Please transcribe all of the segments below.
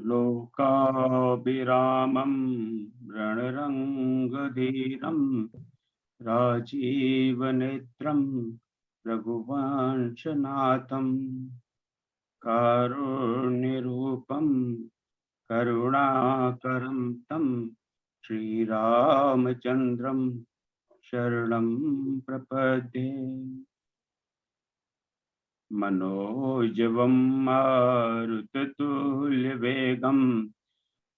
लोकाभिरामं रणरङ्गधीरं राजीवनेत्रं रघुवंशनाथं कारुण्यरूपं करुणाकरं तं श्रीरामचन्द्रं शरणं प्रपद्ये। मनोजवं मारुततुल्यवेगं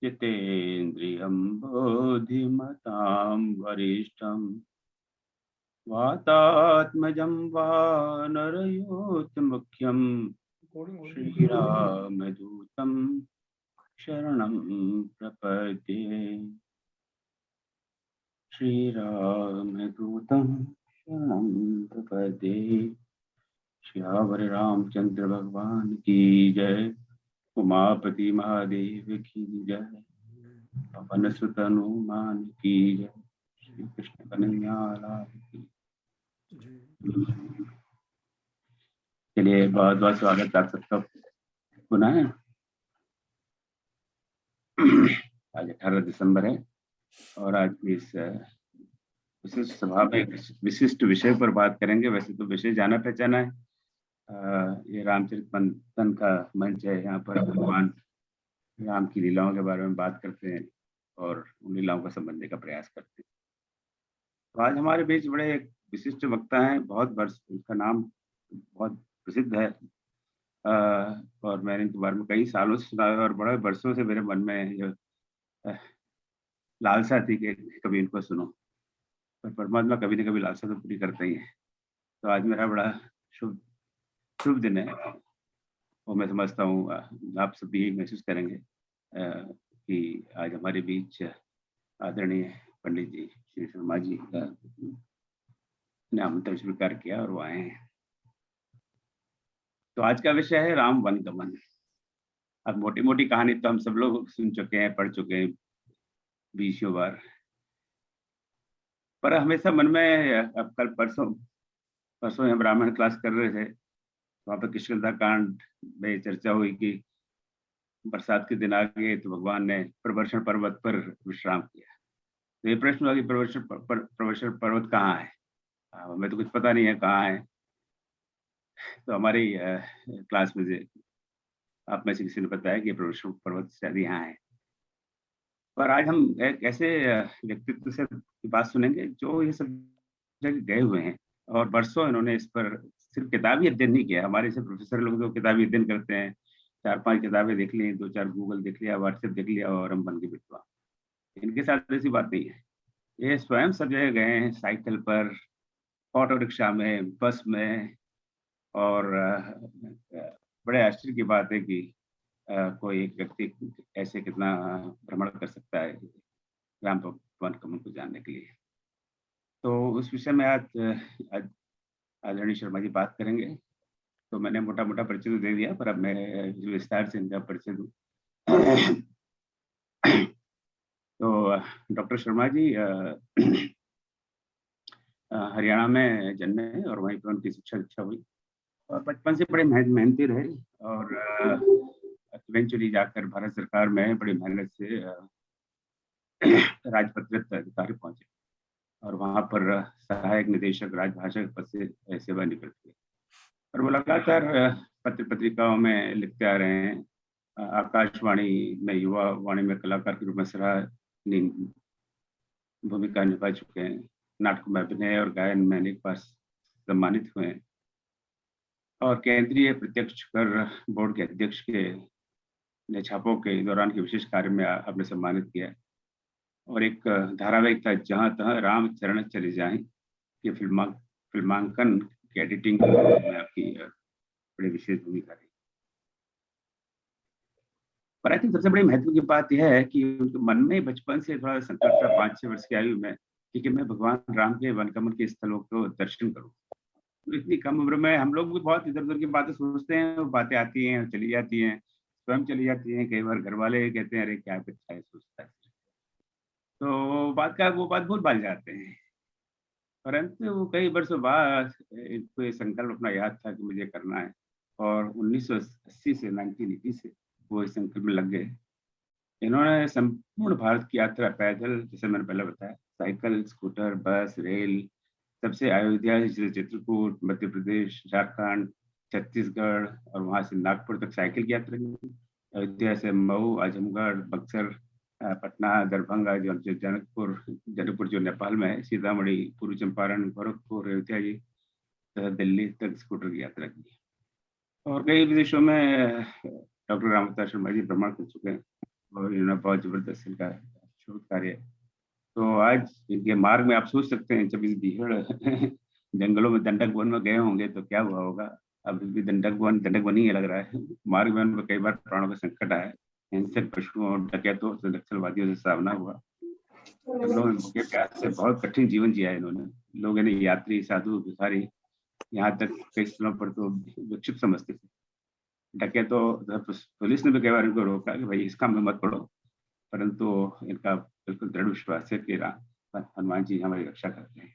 जितेन्द्रियं बोधिमतां वरिष्ठं वातात्मजं वानरयूथमुख्यं श्रीरामदूतं शरणं प्रपद्ये। श्रीरामदूतं शरणं प्रपद्ये। श्यावर रामचंद्र भगवान की जय। उमापति महादेव की जय। पवन सुत हनुमान की जय। श्री कृष्ण कन्हैया लाल की। चलिए बहुत बहुत स्वागत आप सबका पुनः। आज 18 दिसंबर है और आज की इस विशिष्ट सभा में एक विशिष्ट विषय पर बात करेंगे। वैसे तो विषय जाना पहचाना है, ये रामचरितमंथन का मंच है। यहाँ पर भगवान राम की लीलाओं के बारे में बात करते हैं और उन लीलाओं को समझने का प्रयास करते हैं। तो आज हमारे बीच बड़े एक विशिष्ट वक्ता हैं, बहुत वर्ष उनका नाम बहुत प्रसिद्ध है और मैंने इनके बारे में कई सालों से सुना है और बड़े वर्षों से मेरे मन में जो लालसा थी कि कभी इनको सुनो, पर परमात्मा कभी न कभी लालसा तो पूरी करते ही है। तो आज मेरा बड़ा शुभ दिन है और मैं समझता हूँ आप सब भी महसूस करेंगे कि आज हमारे बीच आदरणीय पंडित जी श्री शर्मा जी ने आमंत्रण स्वीकार किया और वो आए हैं। तो आज का विषय है राम वनगमन। अब मोटी मोटी कहानी तो हम सब लोग सुन चुके हैं, पढ़ चुके हैं 20 बार, पर हमेशा मन में अब कल परसों हम रामायण क्लास कर रहे थे, वहां पर किष्किंधा कांड में चर्चा हुई कि बरसात के दिन आ गए तो भगवान ने प्रवर्षण पर्वत पर विश्राम किया। तो ये प्रश्न हुआ कि प्रवर्षण पर्वत कहाँ है? हमें तो कुछ पता नहीं है कहाँ है। तो हमारी क्लास में से आप में से किसी ने बताया कि प्रवर्षण पर्वत शायद यहाँ है। पर आज हम एक ऐसे व्यक्तित्व से की बात सुनेंगे जो ये सब जगह गए हुए हैं और बरसों इन्होंने इस पर सिर्फ किताबी अध्ययन नहीं किया। हमारे से प्रोफेसर लोग तो किताबी अध्ययन करते हैं, 4-5 किताबें देख ली, 2-4 गूगल देख लिया, व्हाट्सएप देख लिया और हम बन के बिटवा। इनके साथ ऐसी बात नहीं है। ये स्वयं सब जगह गए हैं, साइकिल पर, ऑटो रिक्शा में, बस में। और बड़े आश्चर्य की बात है कि कोई एक व्यक्ति ऐसे कितना भ्रमण कर सकता है राम भगवान कमल को जानने के लिए। तो उस विषय में आज आदरणीय शर्मा जी बात करेंगे। तो मैंने मोटा मोटा परिचय तो दे दिया, पर अब मैं जो विस्तार से इनका परिचय दूं। तो डॉक्टर शर्मा जी हरियाणा में जन्मे और वहीं पर उनकी शिक्षा दीक्षा हुई और बचपन से बड़े मेहनती रहे और इवेंचुअली जाकर भारत सरकार में बड़ी मेहनत से राजपत्रित अधिकारी पहुंचे और वहां पर सहायक निदेशक राजभाषा के पद से सेवा निवृत्त हुए और वो लगातार पत्र पत्रिकाओं में लिखते आ रहे हैं। आकाशवाणी में युवा वाणी में कलाकार के रूप में सराहनीय भूमिका निभा चुके हैं। नाटकों में अभिनय और गायन में अनेक बार सम्मानित हुए हैं और केंद्रीय प्रत्यक्ष कर बोर्ड के अध्यक्ष के छापों के दौरान के विशेष कार्य में आपने सम्मानित किया और एक धारावाहिक था जहां तहां राम चरण चले जाएं कि फिल्मांकन की एडिटिंग में आपकी बड़ी विशेष भूमिका रही। पर आई थिंक सबसे बड़ी महत्व की बात यह है कि उनके मन में बचपन से थोड़ा संकल्प था 5-6 वर्ष की आयु में कि मैं भगवान राम के वनगमन के स्थलों को दर्शन करूं। तो इतनी कम उम्र में हम लोग भी बहुत इधर उधर की बातें सोचते हैं, वो बातें आती हैं चली जाती हैं, स्वयं चली जाती हैं। कई बार घर वाले कहते हैं अरे क्या बच्चा है सोचता है, तो वो बात भूल भाल जाते हैं। परंतु कई वर्षों बाद इनको ये संकल्प अपना याद था कि मुझे करना है और 1980 से 1980 से वो इस संकल्प में लग गए इन्होंने संपूर्ण भारत की यात्रा पैदल, जैसे मैंने पहले बताया, साइकिल, स्कूटर, बस, रेल, सबसे अयोध्या से चित्रकूट, मध्य प्रदेश, झारखंड, छत्तीसगढ़ और वहां से नागपुर तक साइकिल की यात्रा की। अयोध्या से मऊ, आजमगढ़, बक्सर, पटना, दरभंगा जो जनकपुर, जनकपुर जो नेपाल में है, सीतामढ़ी, पूर्वी चंपारण, गोरखपुर, अयोध्या जी तथा दिल्ली तक स्कूटर की यात्रा की। और कई विदेशों में डॉक्टर रामवतार शर्मा जी भ्रमण कर चुके हैं और इन्होंने बहुत जबरदस्त इनका शोध कार्य है। तो आज इनके मार्ग में आप सोच सकते हैं, जब इस भीड़ जंगलों में दंडक वन में गए होंगे तो क्या हुआ होगा। अब भी दंडक वन ही लग रहा है। मार्ग में उनको कई बार प्राणों का संकट आया, हिंसक पशुओं, डकैतों से, नक्सलवादियों से सामना हुआ। जंगलों में भूखे प्यास से बहुत कठिन जीवन जिया है इन्होंने। लोग इन्हें यात्री, साधु, भिखारी, यहाँ तक कई स्थलों पर तो विक्षिप्त समझते थे। डकैतों, पुलिस ने भी कई बार इनको रोका कि भाई इस काम में मत पड़ो, परंतु इनका बिल्कुल दृढ़ विश्वास है कि हनुमान जी हमारी रक्षा करते हैं।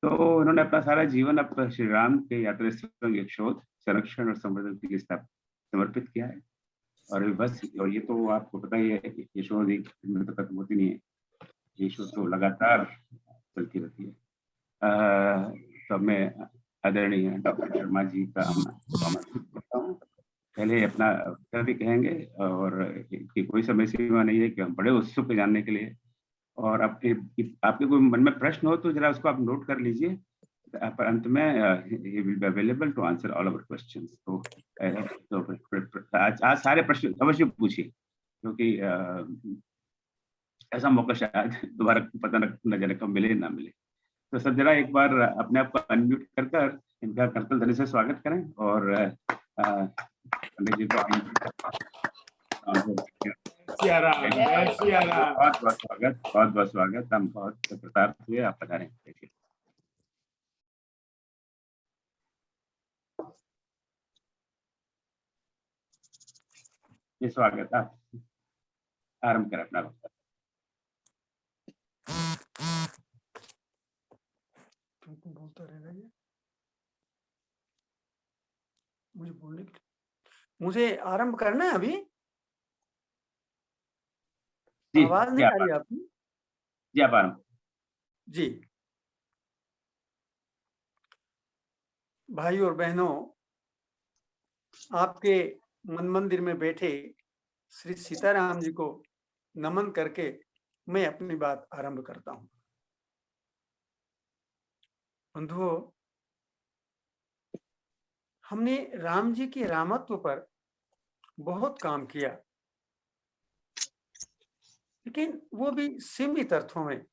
तो इन्होंने अपना सारा जीवन अब श्री राम के यात्रा स्थलों के शोध, संरक्षण और संवर्धन के लिए समर्पित किया है। और बस, और ये तो आपको पता ही है कि ये शोध एक दिन में तो खत्म होती नहीं है, ये शोध तो लगातार चलती रहती है। तो मैं आदरणीय डॉक्टर शर्मा जी का आमंत्रित करता हूँ। पहले अपना भी कहेंगे और कि कोई समय सीमा नहीं है, कि हम बड़े उत्सुक हैं जानने के लिए। और आपके कोई मन में प्रश्न हो तो जरा उसको आप नोट कर लीजिए। पर अंत में he will be available to answer all our questions। तो आज सारे प्रश्न अवश्य पूछिए, क्योंकि ऐसा मौका शायद दोबारा पता न जाने कब मिले ना मिले। तो सब जरा एक बार अपने आप को अनम्यूट कर इनका करतल ध्वनि से स्वागत करें और पंडित जी को बहुत बहुत स्वागत। हम बहुत कृतार्थ हुए, आप पधारें। ये स्वागत, आप आरंभ करें अपना वक्तव्य। तुमको बोलता रहेगा ये, मुझे बोलने के लिए। मुझे आरंभ करना है अभी। आवाज नहीं आ रही आपकी? जी आप आरंभ। जी, भाई और बहनों, आपके मन मंदिर में बैठे श्री सीताराम जी को नमन करके मैं अपनी बात आरंभ करता हूं। बंधुओं, हमने राम जी के रामत्व पर बहुत काम किया, लेकिन वो भी सीमित अर्थों में।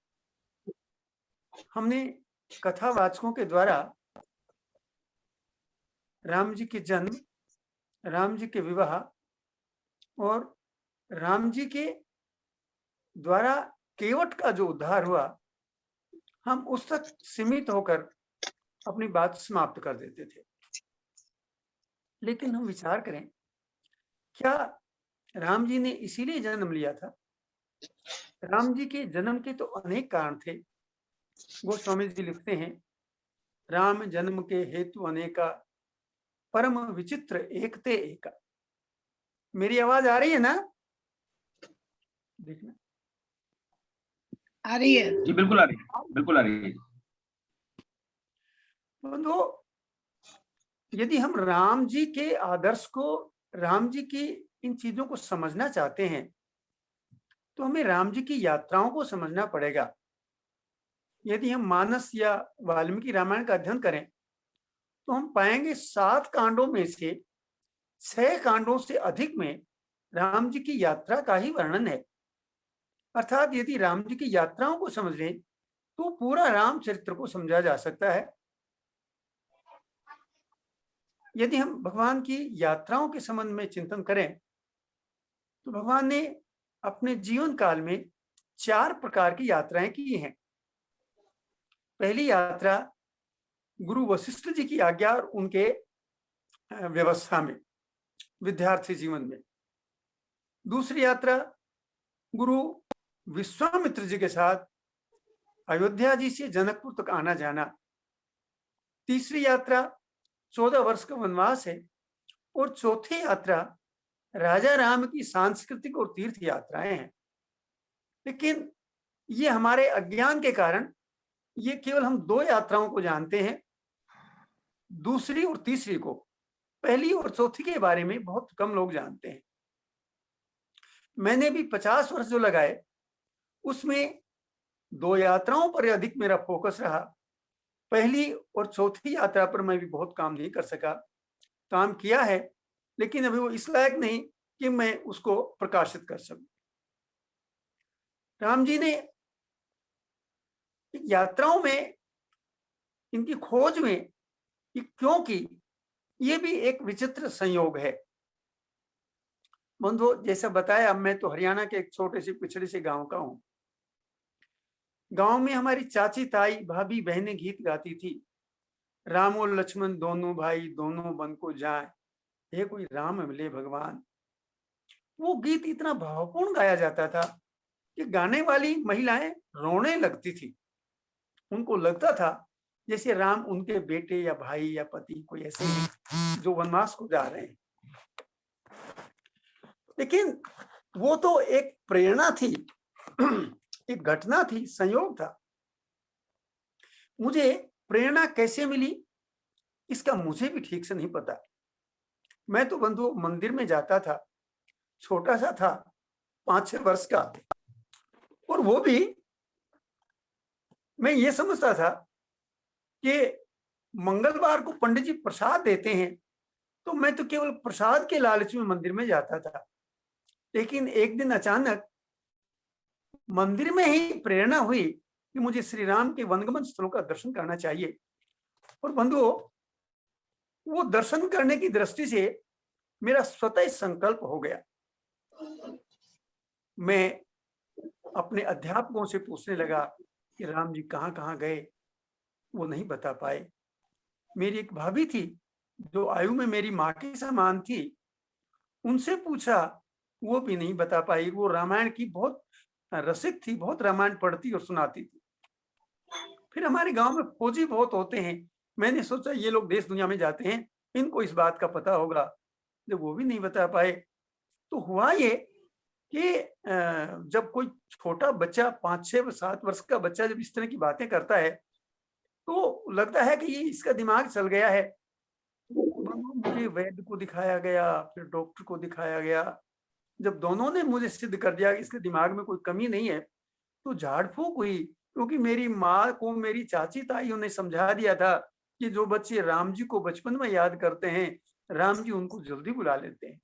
हमने कथावाचकों के द्वारा राम जी के जन्म, राम जी के विवाह और राम जी के द्वारा केवट का जो उद्धार हुआ, हम उस तक सीमित होकर अपनी बात समाप्त कर देते थे। लेकिन हम विचार करें, क्या राम जी ने इसीलिए जन्म लिया था? राम जी के जन्म के तो अनेक कारण थे। गोस्वामी जी लिखते हैं, राम जन्म के हेतु अनेका, परम विचित्र एकते एका। मेरी आवाज आ रही है ना? देखना, आ रही है जी, बिल्कुल आ रही है, बिल्कुल आ रही है। बंधुओं, यदि हम राम जी के आदर्श को, राम जी की इन चीजों को समझना चाहते हैं, तो हमें राम जी की यात्राओं को समझना पड़ेगा। यदि हम मानस या वाल्मीकि रामायण का अध्ययन करें, तो हम पाएंगे 7 कांडों में से 6 कांडों से अधिक में राम जी की यात्रा का ही वर्णन है। अर्थात यदि राम जी की यात्राओं को समझ लें, तो पूरा रामचरित्र को समझा जा सकता है। यदि हम भगवान की यात्राओं के संबंध में चिंतन करें, तो भगवान ने अपने जीवन काल में 4 प्रकार की यात्राएं की हैं। पहली यात्रा गुरु वशिष्ठ जी की आज्ञा और उनके व्यवस्था में, विद्यार्थी जीवन में। दूसरी यात्रा गुरु विश्वामित्र जी के साथ अयोध्या जी से जनकपुर तक आना जाना। तीसरी यात्रा 14 वर्ष का वनवास है। और चौथी यात्रा राजा राम की सांस्कृतिक और तीर्थ यात्राएं हैं, लेकिन ये हमारे अज्ञान के कारण ये केवल हम 2 यात्राओं को जानते हैं, दूसरी और तीसरी को, पहली और चौथी के बारे में बहुत कम लोग जानते हैं। मैंने भी 50 वर्ष जो लगाए, उसमें 2 यात्राओं पर अधिक मेरा फोकस रहा। पहली और चौथी यात्रा पर मैं भी बहुत काम नहीं कर सका। काम किया है, लेकिन अभी वो इस लायक नहीं कि मैं उसको प्रकाशित कर सकूं। राम जी ने यात्राओं में, इनकी खोज में ये क्यों की, ये भी एक विचित्र संयोग है। बंधुओं, जैसा बताया, मैं तो हरियाणा के एक छोटे से पिछड़े से गांव का हूं। गांव में हमारी चाची, ताई, भाभी, बहनें गीत गाती थी। राम और लक्ष्मण दोनों भाई, दोनों वन को जाए, हे कोई राम मिले भगवान। वो गीत इतना भावपूर्ण गाया जाता था कि गाने वाली महिलाएं रोने लगती थी। उनको लगता था जैसे राम उनके बेटे या भाई या पति कोई ऐसे हैं जो वनवास को जा रहे हैं। लेकिन वो तो एक प्रेरणा थी, एक घटना थी, संयोग था। मुझे प्रेरणा कैसे मिली, इसका मुझे भी ठीक से नहीं पता। मैं तो बंधु मंदिर में जाता था, छोटा सा था, 5-6 वर्ष का, और वो भी मैं ये समझता था कि मंगलवार को पंडित जी प्रसाद देते हैं, तो मैं तो केवल प्रसाद के लालच में मंदिर में जाता था। लेकिन एक दिन अचानक मंदिर में ही प्रेरणा हुई कि मुझे श्री राम के वनगमन स्थलों का दर्शन करना चाहिए। और बंधुओं, वो दर्शन करने की दृष्टि से मेरा स्वतः संकल्प हो गया। मैं अपने अध्यापकों से पूछने लगा कि राम जी कहाँ कहाँ गए। वो नहीं बता पाए। मेरी एक भाभी थी जो आयु में मेरी माँ के समान थी, उनसे पूछा, वो भी नहीं बता पाई। वो रामायण की बहुत रसिक थी, बहुत रामायण पढ़ती और सुनाती थी। फिर हमारे गांव में फौजी बहुत होते हैं, मैंने सोचा ये लोग देश दुनिया में जाते हैं, इनको इस बात का पता होगा। जब वो भी नहीं बता पाए, तो हुआ ये कि जब कोई छोटा बच्चा, 5-6-7 वर्ष का बच्चा जब इस तरह की बातें करता है, तो लगता है कि ये इसका दिमाग चल गया है। मुझे वैद्य को दिखाया गया, फिर डॉक्टर को दिखाया गया। जब दोनों ने मुझे सिद्ध कर दिया कि इसके दिमाग में कोई कमी नहीं है, तो झाड़ फूक हुई। क्योंकि मेरी माँ को मेरी चाची ताइयों ने समझा दिया था कि जो बच्चे राम जी को बचपन में याद करते हैं, राम जी उनको जल्दी बुला लेते हैं।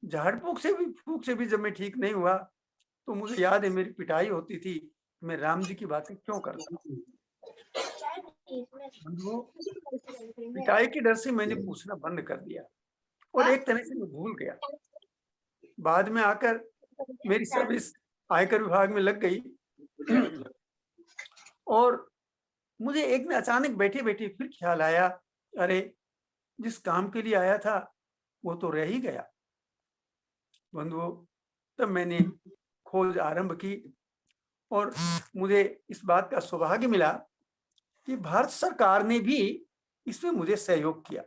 झाड़ फूक से भी जब मैं ठीक नहीं हुआ, तो मुझे याद है मेरी पिटाई होती थी, मैं राम जी की बातें क्यों करता हूँ। पिटाई के डर से मैंने पूछना बंद कर दिया और एक तरह से मैं भूल गया। बाद में आकर मेरी सर्विस आयकर विभाग में लग गई और मुझे एक दिन अचानक बैठे बैठे फिर ख्याल आया, अरे जिस काम के लिए आया था वो तो रह ही गया। बंधुओं, तब मैंने खोज आरंभ की और मुझे इस बात का सौभाग्य मिला कि भारत सरकार ने भी इसमें मुझे सहयोग किया।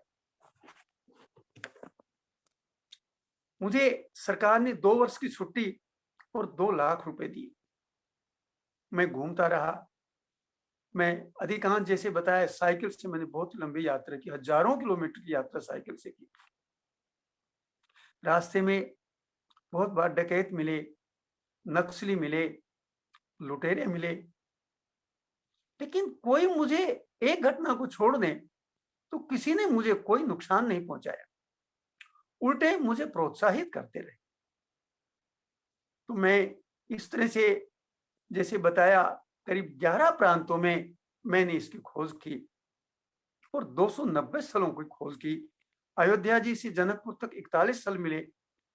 मुझे सरकार ने 2 वर्ष की छुट्टी और 2 लाख रुपए दिए। मैं घूमता रहा। मैं अधिकांश, जैसे बताया, साइकिल से मैंने बहुत लंबी यात्रा की, हजारों किलोमीटर की यात्रा साइकिल से की। रास्ते में बहुत बार डकैत मिले, नक्सली मिले, लुटेरे मिले, लेकिन कोई मुझे, एक घटना को छोड़ दें तो किसी ने मुझे कोई नुकसान नहीं पहुंचाया, उल्टे मुझे प्रोत्साहित करते रहे। तो मैं इस तरह से, जैसे बताया, करीब 11 प्रांतों में मैंने इसकी खोज की और 290 स्थलों की खोज की। अयोध्या जी से जनकपुर तक 41 स्थल मिले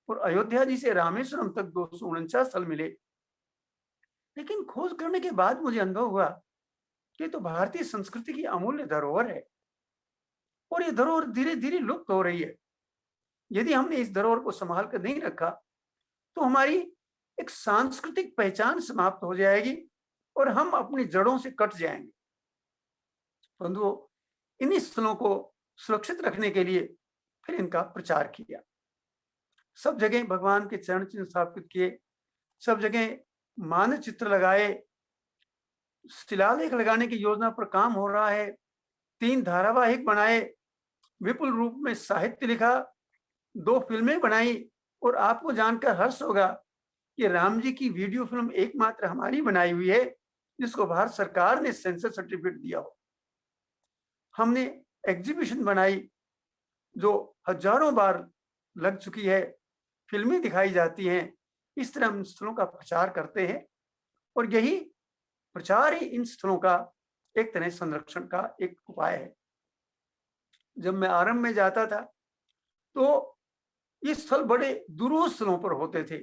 और अयोध्या जी से रामेश्वरम तक 249 स्थल मिले। लेकिन खोज करने के बाद मुझे अनुभव हुआ कि तो भारतीय संस्कृति की अमूल्य धरोहर है और ये धरोहर धीरे धीरे लुप्त हो रही है। यदि हमने इस धरोहर को संभाल कर नहीं रखा तो हमारी एक सांस्कृतिक पहचान समाप्त हो जाएगी और हम अपनी जड़ों से कट जाएंगे। बंधुओं, इन स्थलों को सुरक्षित रखने के लिए फिर इनका प्रचार किया। सब जगह भगवान के चरण चिन्ह स्थापित किए, सब जगह मानचित्र लगाए, शिलालेख लगाने की योजना पर काम हो रहा है, 3 धारावाहिक बनाए, विपुल रूप में साहित्य लिखा, 2 फिल्में बनाई और आपको जानकर हर्ष होगा कि राम जी की वीडियो फिल्म एकमात्र हमारी बनाई हुई है जिसको भारत सरकार ने सेंसर सर्टिफिकेट दिया हो। हमने एग्जीबिशन बनाई जो हजारों बार लग चुकी है, फिल्में दिखाई जाती हैं। इस तरह हम स्थलों का प्रचार करते हैं और यही प्रचार ही इन स्थलों का एक तरह संरक्षण का एक उपाय है। जब मैं आरंभ में जाता था तो ये स्थल बड़े दुरूह स्थलों पर होते थे,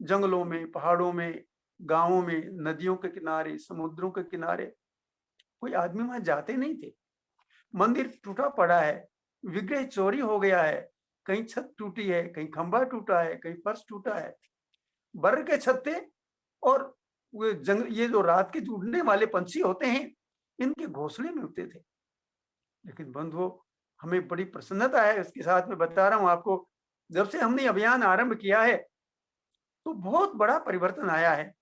जंगलों में, पहाड़ों में, गांवों में, नदियों के किनारे, समुद्रों के किनारे। कोई आदमी वहां जाते नहीं थे। मंदिर टूटा पड़ा है, विग्रह चोरी हो गया है, कहीं छत टूटी है, कहीं खंभा टूटा है, कहीं फर्श टूटा है, बर्र के छत्ते और वो जंगल, ये जो रात के उड़ने वाले पंछी होते हैं, इनके घोंसले मिलते थे। लेकिन बंधुओं, हमें बड़ी प्रसन्नता है, इसके साथ में बता रहा हूं आपको, जब से हमने अभियान आरंभ किया है तो बहुत बड़ा परिवर्तन आया है।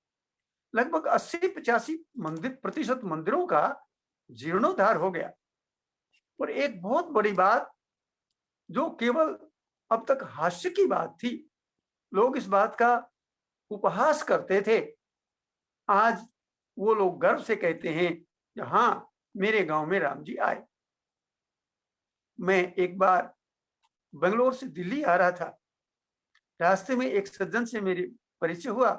लगभग 80-85 प्रतिशत मंदिरों का जीर्णोद्धार हो गया। और एक बहुत बड़ी बात जो केवल अब तक हास्य की बात थी, लोग इस बात का उपहास करते थे, आज वो लोग गर्व से कहते हैं कि हाँ, मेरे गांव में राम जी आए। मैं एक बार बेंगलोर से दिल्ली आ रहा था, रास्ते में एक सज्जन से मेरी परिचय हुआ।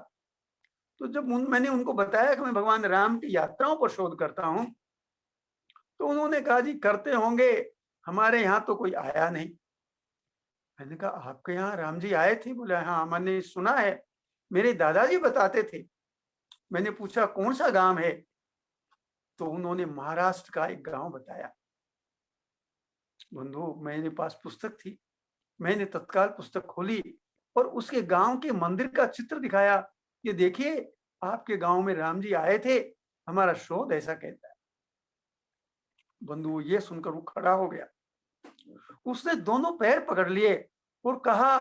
तो जब मैंने उनको बताया कि मैं भगवान राम की यात्राओं पर शोध करता हूं, तो उन्होंने कहा जी करते होंगे, हमारे यहाँ तो कोई आया नहीं। मैंने कहा आपके यहाँ राम जी आए थे? बोले हाँ, मैंने सुना है, मेरे दादाजी बताते थे। मैंने पूछा कौन सा गांव है? तो उन्होंने महाराष्ट्र का एक गांव बताया। बंधु, मेरे पास पुस्तक थी, मैंने तत्काल पुस्तक खोली और उसके गांव के मंदिर का चित्र दिखाया। ये देखिए, आपके गांव में राम जी आए थे, हमारा शोध ऐसा कहता है। बंधु, ये सुनकर वो खड़ा हो गया, उसने दोनों पैर पकड़ लिए और कहा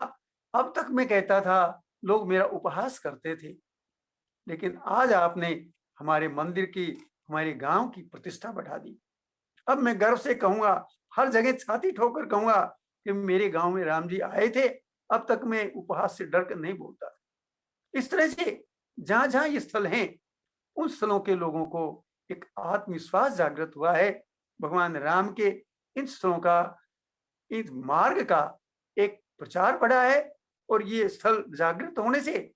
अब तक मैं कहता था, लोग मेरा उपहास करते थे, लेकिन आज आपने हमारे मंदिर की, हमारे गांव की प्रतिष्ठा बढ़ा दी। अब मैं गर्व से कहूंगा, हर जगह छाती ठोकर कहूंगा कि मेरे गांव में राम जी आए थे। अब तक मैं उपहास से डर कर नहीं बोलता। इस तरह से जहां जहां ये स्थल हैं, उन स्थलों के लोगों को एक आत्मविश्वास जागृत हुआ है। भगवान राम के इन स्थलों का, इस मार्ग का एक प्रचार बढ़ा है और ये स्थल जागृत होने से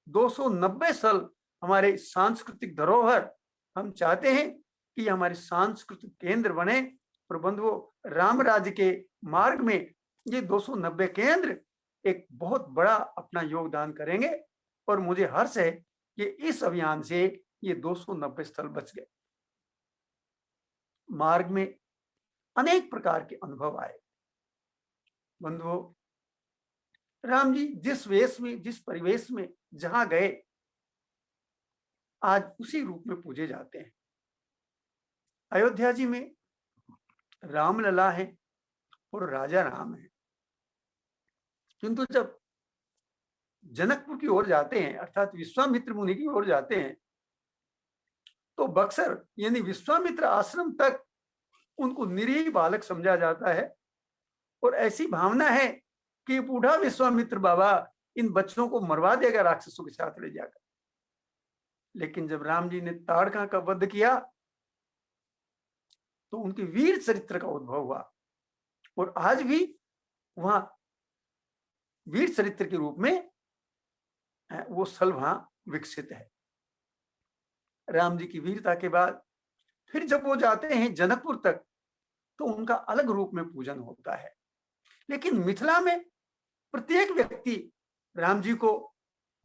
290 स्थल हमारे सांस्कृतिक धरोहर, हम चाहते हैं कि हमारे सांस्कृतिक केंद्र बने। और बंधुओं, राम राज्य के मार्ग में ये 290 केंद्र एक बहुत बड़ा अपना योगदान करेंगे और मुझे हर्ष है कि इस अभियान से ये 290 स्थल बच गए। मार्ग में अनेक प्रकार के अनुभव आए। बंधुओं, राम जी जिस वेश में, जिस परिवेश में जहां गए, आज उसी रूप में पूजे जाते हैं। अयोध्या जी में रामलला है और राजा राम है, किंतु जब जनकपुर की ओर जाते हैं, अर्थात विश्वामित्र मुनि की ओर जाते हैं, तो बक्सर यानी विश्वामित्र आश्रम तक उनको निरीह बालक समझा जाता है और ऐसी भावना है कि बूढ़ा विश्वामित्र बाबा इन बच्चों को मरवा देगा राक्षसों के साथ ले जाकर। लेकिन जब राम जी ने ताड़का का वध किया तो उनके वीर चरित्र का उद्भव हुआ और आज भी वहां वीर चरित्र के रूप में वो स्थल वहां विकसित है। राम जी की वीरता के बाद फिर जब वो जाते हैं जनकपुर तक, तो उनका अलग रूप में पूजन होता है। लेकिन मिथिला में प्रत्येक व्यक्ति राम जी को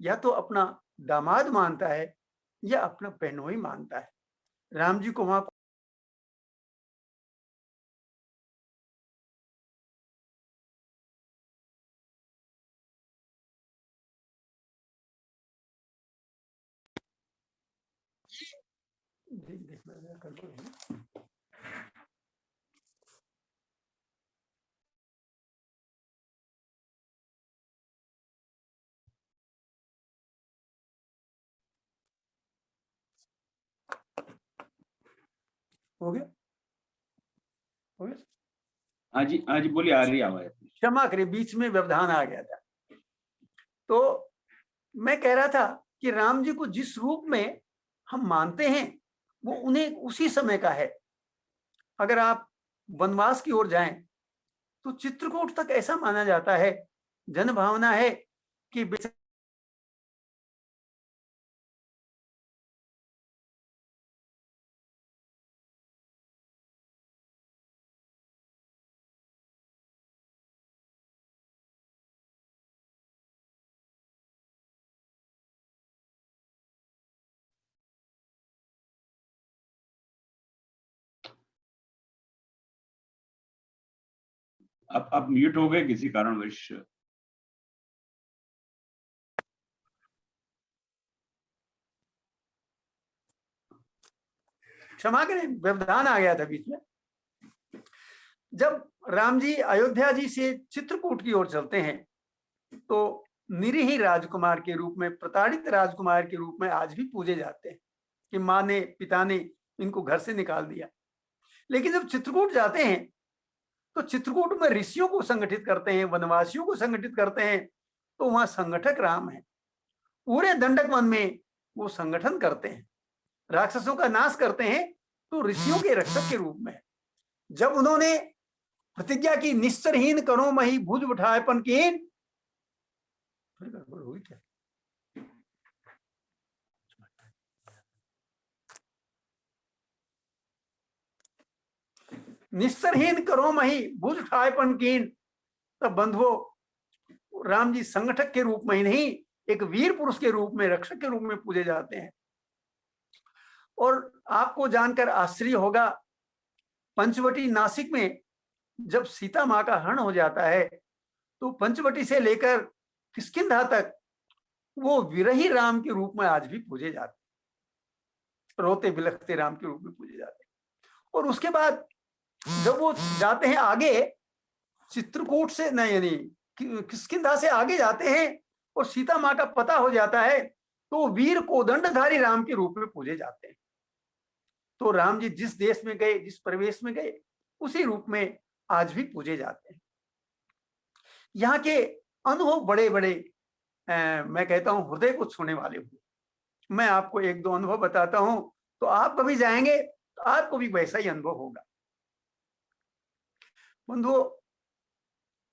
या तो अपना दामाद मानता है या अपना बहनोई मानता है। राम जी को वहां देख हो गया, हो गया। हाँ जी बोलिए, आ रही आवाज। क्षमा करिए, बीच में व्यवधान आ गया था। तो मैं कह रहा था कि राम जी को जिस रूप में हम मानते हैं वो उन्हें उसी समय का है। अगर आप वनवास की ओर जाएं तो चित्रकूट तक ऐसा माना जाता है, जन भावना है कि अब म्यूट हो गए किसी कारणवश। क्षमा करें, व्यवधान आ गया था बीच में। जब राम जी अयोध्या जी से चित्रकूट की ओर चलते हैं तो निरीह राजकुमार के रूप में, प्रताड़ित राजकुमार के रूप में आज भी पूजे जाते हैं कि माँ ने, पिता ने इनको घर से निकाल दिया। लेकिन जब चित्रकूट जाते हैं तो चित्रकूट में ऋषियों को संगठित करते हैं, वनवासियों को संगठित करते हैं, तो वहां संगठक राम है। पूरे दंडक वन में वो संगठन करते हैं, राक्षसों का नाश करते हैं, तो ऋषियों के रक्षक के रूप में। जब उन्होंने प्रतिज्ञा की, निश्चरहीन करो मही भुज उठाएपन कीन, गड़बड़ हुई क्या? निश्चरहीन करो मही भुज उठाएपन कीन, तब बंधुओं राम जी संगठक के रूप में ही नहीं, एक वीर पुरुष के रूप में, रक्षक के रूप में पूजे जाते हैं। और आपको जानकर आश्चर्य होगा, पंचवटी नासिक में जब सीता माँ का हरण हो जाता है तो पंचवटी से लेकर किष्किंधा तक वो विरही राम के रूप में आज भी पूजे जाते हैं, रोते बिलखते राम के रूप में पूजे जाते हैं। और उसके बाद जब वो जाते हैं आगे, चित्रकूट से नहीं, यानी किष्किंधा से आगे जाते हैं और सीता माँ का पता हो जाता है, तो वीर कोदंडधारी राम के रूप में पूजे जाते हैं। तो राम जी जिस देश में गए, जिस परिवेश में गए, उसी रूप में आज भी पूजे जाते हैं। यहाँ के अनुभव बड़े बड़े, मैं कहता हूं हृदय को छूने वाले हुए। मैं आपको एक दो अनुभव बताता हूं, तो आप कभी जाएंगे तो आपको भी वैसा ही अनुभव होगा। बंधुओं,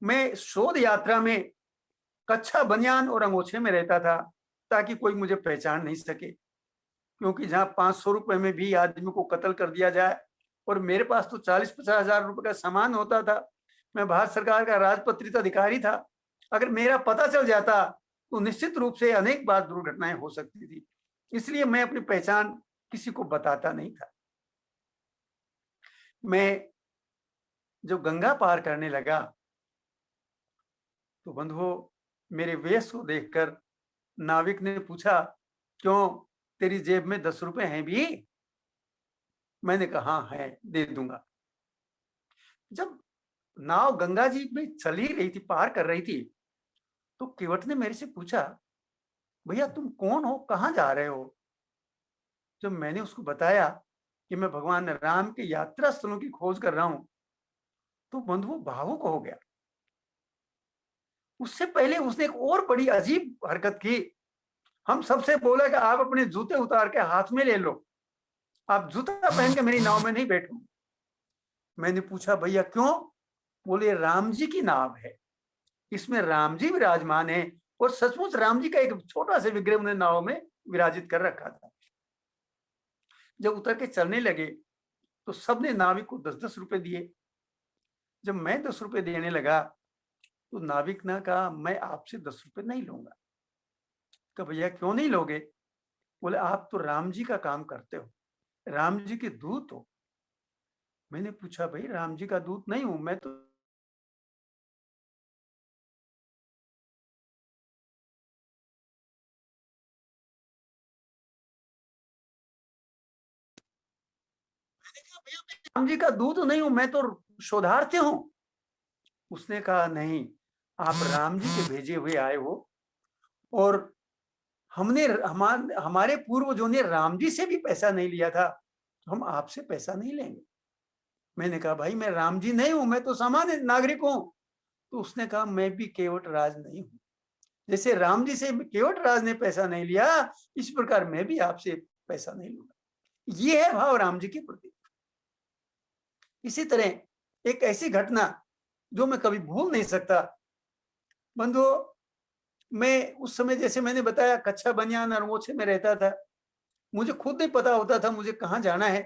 मैं शोध यात्रा में कच्छा, बनियान और अंगोछे में रहता था ताकि कोई मुझे पहचान नहीं सके, क्योंकि जहां 500 रुपए में भी आदमी को कत्ल कर दिया जाए और मेरे पास तो 40-50 हजार रुपए का सामान होता था, मैं भारत सरकार का राजपत्रित अधिकारी था, अगर मेरा पता चल जाता तो निश्चित रूप से अनेक बार दुर्घटनाएं हो सकती थी। इसलिए मैं अपनी पहचान किसी को बताता नहीं था। मैं जो गंगा पार करने लगा तो बंधुओं, मेरे वेश को देखकर नाविक ने पूछा, क्यों, तेरी जेब में 10 रुपए हैं भी? मैंने कहा हाँ है, दे दूंगा। जब नाव गंगा जी में चल ही रही थी, पार कर रही थी, तो केवट ने मेरे से पूछा, भैया तुम कौन हो, कहाँ जा रहे हो? जब मैंने उसको बताया कि मैं भगवान राम के यात्रा स्थलों की खोज कर रहा हूं, तो बंधु भावुक हो गया। उससे पहले उसने एक और बड़ी अजीब हरकत की। हम सबसे बोला कि आप अपने जूते उतार के हाथ में ले लो, आप जूता पहन के मेरी नाव में नहीं बैठो। मैंने पूछा भैया क्यों? बोले राम जी की नाव है, इसमें राम जी विराजमान है। और सचमुच राम जी का एक छोटा सा विग्रह उन्हें नाव में विराजित कर रखा था। जब उतर के चलने लगे तो सबने नाविक को 10-10 रुपए दिए। जब मैं 10 रुपए देने लगा तो नाविक ने कहा, मैं आपसे 10 रुपए नहीं लूंगा। तो भैया क्यों नहीं लोगे? बोले आप तो राम जी का काम करते हो, राम जी के दूत हो। मैंने पूछा भाई राम जी का दूत नहीं हूं, मैं तो राम जी का दूत नहीं हूं, मैं तो शोधार्थी हूं। उसने कहा नहीं, आप राम जी के भेजे हुए आए हो, और हमारे पूर्वजों ने राम जी से भी पैसा नहीं लिया था, हम आपसे पैसा नहीं लेंगे। मैंने कहा भाई मैं राम जी नहीं हूं, मैं तो सामान्य नागरिक हूं। तो उसने कहा मैं भी केवट राज नहीं हूं, जैसे राम जी से केवट राज ने पैसा नहीं लिया, इस प्रकार मैं भी आपसे पैसा नहीं लूंगा। ये है भाव राम जी के प्रति। इसी तरह एक ऐसी घटना जो मैं कभी भूल नहीं सकता बंधुओं, मैं उस समय जैसे मैंने बताया कच्चा बनियान और मोछे में रहता था, मुझे खुद नहीं पता होता था मुझे कहाँ जाना है।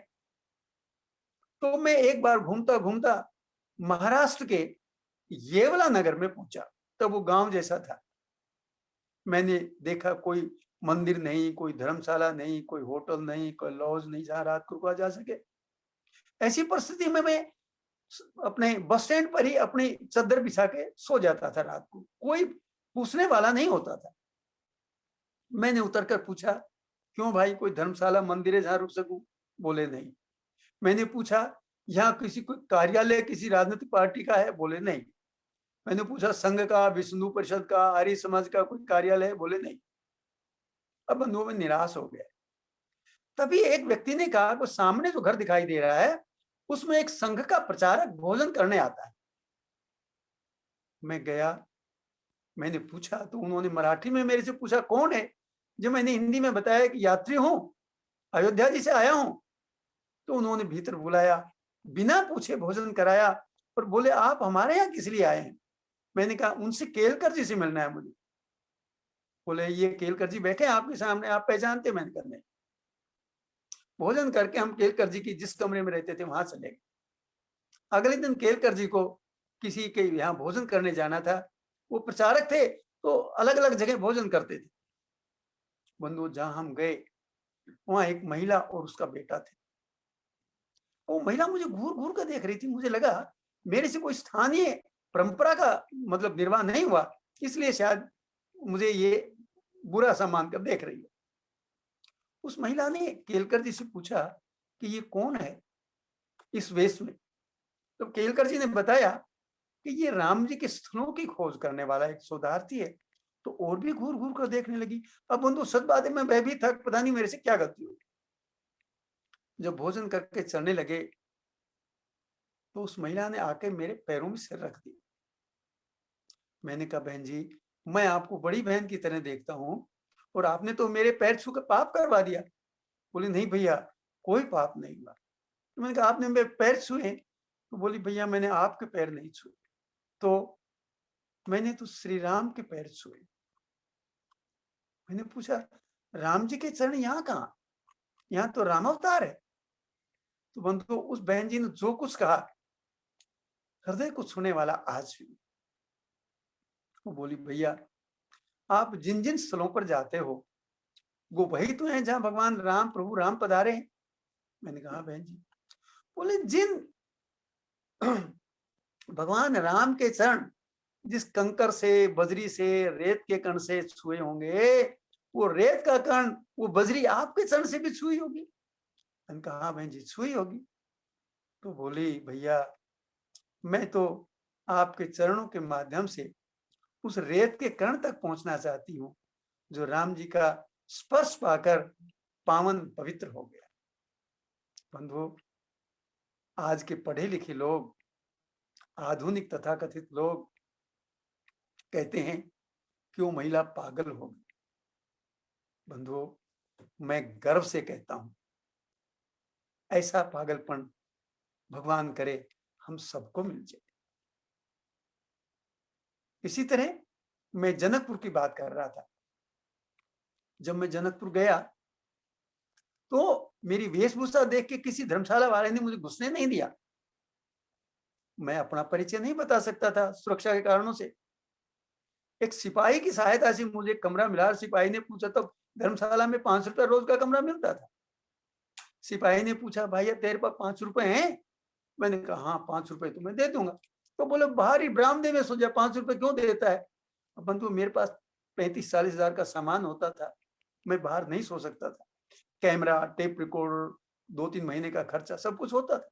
तो मैं एक बार घूमता घूमता महाराष्ट्र के येवला नगर में पहुंचा। तब वो गांव जैसा था। मैंने देखा कोई मंदिर नहीं, कोई धर्मशाला नहीं, कोई होटल नहीं, कोई लॉज नहीं जहां रात को रुका जा सके। ऐसी परिस्थिति में मैं अपने बस स्टैंड पर ही अपनी चद्दर बिछा के सो जाता था रात को, कोई पूछने वाला नहीं होता था। मैंने उतरकर पूछा, क्यों भाई, कोई धर्मशाला मंदिर है जहां रुक सकूं? बोले नहीं। मैंने पूछा, यहाँ किसी कोई कार्यालय किसी राजनीतिक पार्टी का है? बोले नहीं। मैंने पूछा, संघ का, विष्णु परिषद का, आर्य समाज का कोई कार्यालय है? बोले नहीं। अब बंधुओं में निराश हो गया। तभी एक व्यक्ति ने कहा कि सामने जो घर दिखाई दे रहा है उसमें एक संघ का प्रचारक भोजन करने आता है। मैं गया, मैंने पूछा तो उन्होंने मराठी में मेरे से पूछा कौन है। जब मैंने हिंदी में बताया कि यात्री हूं, अयोध्या जी से आया हूं, तो उन्होंने भीतर बुलाया, बिना पूछे भोजन कराया और बोले आप हमारे यहाँ किस लिए आए हैं? मैंने कहा उनसे केलकर जी से मिलना है मुझे। बोले ये केलकर जी बैठे हैं आपके सामने, आप पहचानते? मैंने कहा नहीं। भोजन करके हम केलकर जी की जिस कमरे में रहते थे वहां चले गए। अगले दिन केलकर जी को किसी के यहाँ भोजन करने जाना था। वो प्रचारक थे तो अलग अलग जगह भोजन करते थे। बंधु जहां हम गए वहां एक महिला और उसका बेटा थे। वो महिला मुझे घूर घूर कर देख रही थी। मुझे लगा मेरे से कोई स्थानीय परंपरा का मतलब निर्वाह नहीं हुआ, इसलिए शायद मुझे ये बुरा सा मानकर देख रही है। उस महिला ने केलकर जी से पूछा कि ये कौन है इस वेश में? तो केलकर जी ने बताया कि ये राम जी के स्थलों की खोज करने वाला एक शोधार्थी है। तो और भी घूर घूर कर देखने लगी। अब बंधु सच बात है, मैं भयभीत था, पता नहीं मेरे से क्या गलती हुई। जब भोजन करके चलने लगे तो उस महिला ने आके मेरे पैरों में सिर रख दिया। मैंने कहा बहन जी, मैं आपको बड़ी बहन की तरह देखता हूँ और आपने तो मेरे पैर छू कर पाप करवा दिया। बोली नहीं भैया, कोई पाप नहीं हुआ। तो मैंने कहा आपने मेरे पैर छुए? तो बोली भैया मैंने आपके पैर नहीं छुए, तो मैंने तो श्री राम के पैर छुए। मैंने पूछा राम जी के चरण यहाँ कहाँ? यहाँ तो राम अवतार है। तो बंधु उस बहन जी ने जो कुछ कहा हृदय को छूने वाला आज भी। वो बोली भैया आप जिन जिन स्थलों पर जाते हो वो वही तो है जहां भगवान राम, प्रभु राम पधारे हैं। मैंने कहा बहन जी। बोले जिन भगवान राम के चरण जिस कंकर से, बजरी से, रेत के कण से छुए होंगे, वो रेत का कण, वो बजरी आपके चरण से भी छुई होगी। मैंने कहा हाँ बहन जी छुई होगी। तो बोली भैया मैं तो आपके चरणों के माध्यम से उस रेत के कण तक पहुंचना चाहती हूँ जो राम जी का स्पर्श पाकर पावन पवित्र हो गया। बंधु आज के पढ़े लिखे लोग, आधुनिक तथाकथित लोग कहते हैं कि वो महिला पागल हो गई। बंधुओं मैं गर्व से कहता हूं ऐसा पागलपन भगवान करे हम सबको मिल जाए। इसी तरह मैं जनकपुर की बात कर रहा था। जब मैं जनकपुर गया तो मेरी वेशभूषा देख के किसी धर्मशाला वाले ने मुझे घुसने नहीं दिया। मैं अपना परिचय नहीं बता सकता था सुरक्षा के कारणों से। एक सिपाही की सहायता से मुझे कमरा मिला। सिपाही ने पूछा, तब धर्मशाला में 5 रुपए रोज का कमरा मिलता था। सिपाही ने पूछा भैया तेरे पास 5 रुपए हैं? मैंने कहा हाँ 5 रुपए तो मैं दे दूंगा। तो बोले बाहर ही बरामदे में सो जा, 5 रुपए क्यों देता है? अब बंधु मेरे पास 35-40 हजार का सामान होता था, मैं बाहर नहीं सो सकता था। कैमरा, टेप रिकॉर्डर, 2-3 महीने का खर्चा सब कुछ होता था।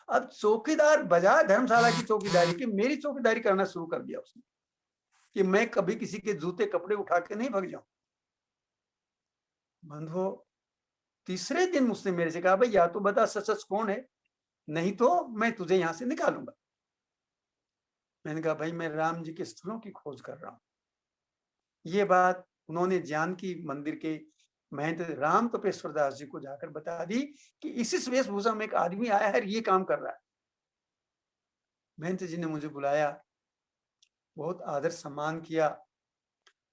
अब चौकीदार बजाय धर्मशाला की चौकीदारी की मेरी चौकीदारी करना शुरू कर दिया उसने कि मैं कभी किसी के जूते कपड़े उठा के नहीं भाग जाऊं। बंधुओं तीसरे दिन उसने मेरे से कहा, भाई या तो बता सच सच कौन है, नहीं तो मैं तुझे यहां से निकालूंगा। मैंने कहा, भाई मैं राम जी के स्थलों की खोज कर रहा हूं। ये बात उन्होंने जानकी मंदिर के महंत राम तपेश्वर दास जी को जाकर बता दी कि इस वेशभूषा में एक आदमी आया है, ये काम कर रहा है। महंत जी ने मुझे बुलाया, बहुत आदर सम्मान किया,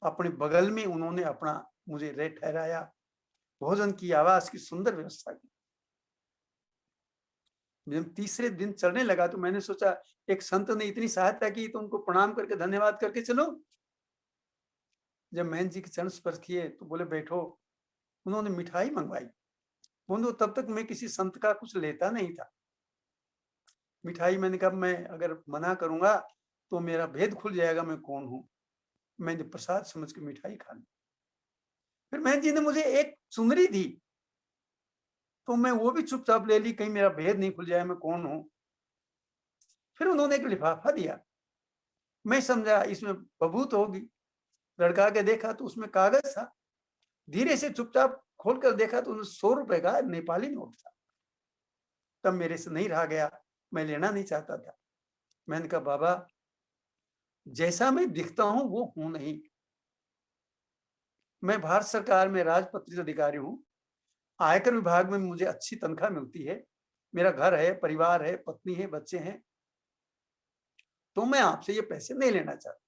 अपने बगल में उन्होंने अपना मुझे रे ठहराया, भोजन की, आवास की सुंदर व्यवस्था की। जब तीसरे दिन चलने लगा तो मैंने सोचा एक संत ने इतनी सहायता की तो उनको प्रणाम करके धन्यवाद करके चलो। जब महंत जी के चरण स्पर्श किए तो बोले बैठो। उन्होंने मिठाई मंगवाई। बोलो तब तक मैं किसी संत का कुछ लेता नहीं था। मिठाई मैंने कहा मैं अगर मना करूंगा तो मेरा भेद खुल जाएगा, मैं कौन हूं। मैंने प्रसाद समझ के मिठाई खा ली। फिर महंत जी ने मुझे एक चुनरी दी तो मैं वो भी चुपचाप ले ली, कहीं मेरा भेद नहीं खुल जाए मैं कौन हूं। फिर उन्होंने एक लिफाफा दिया, मैं समझा इसमें बबूत होगी। लड़का के देखा तो उसमें कागज था। धीरे से चुपचाप खोलकर देखा तो 100 रुपए का नेपाली नोट था। तब मेरे से नहीं रहा गया, मैं लेना नहीं चाहता था। मैंने कहा बाबा जैसा मैं दिखता हूं वो हूं नहीं। मैं भारत सरकार में राजपत्रित अधिकारी हूं, आयकर विभाग में मुझे अच्छी तनख्वाह मिलती है, मेरा घर है, परिवार है, पत्नी है, बच्चे हैं, तो मैं आपसे ये पैसे नहीं लेना चाहता।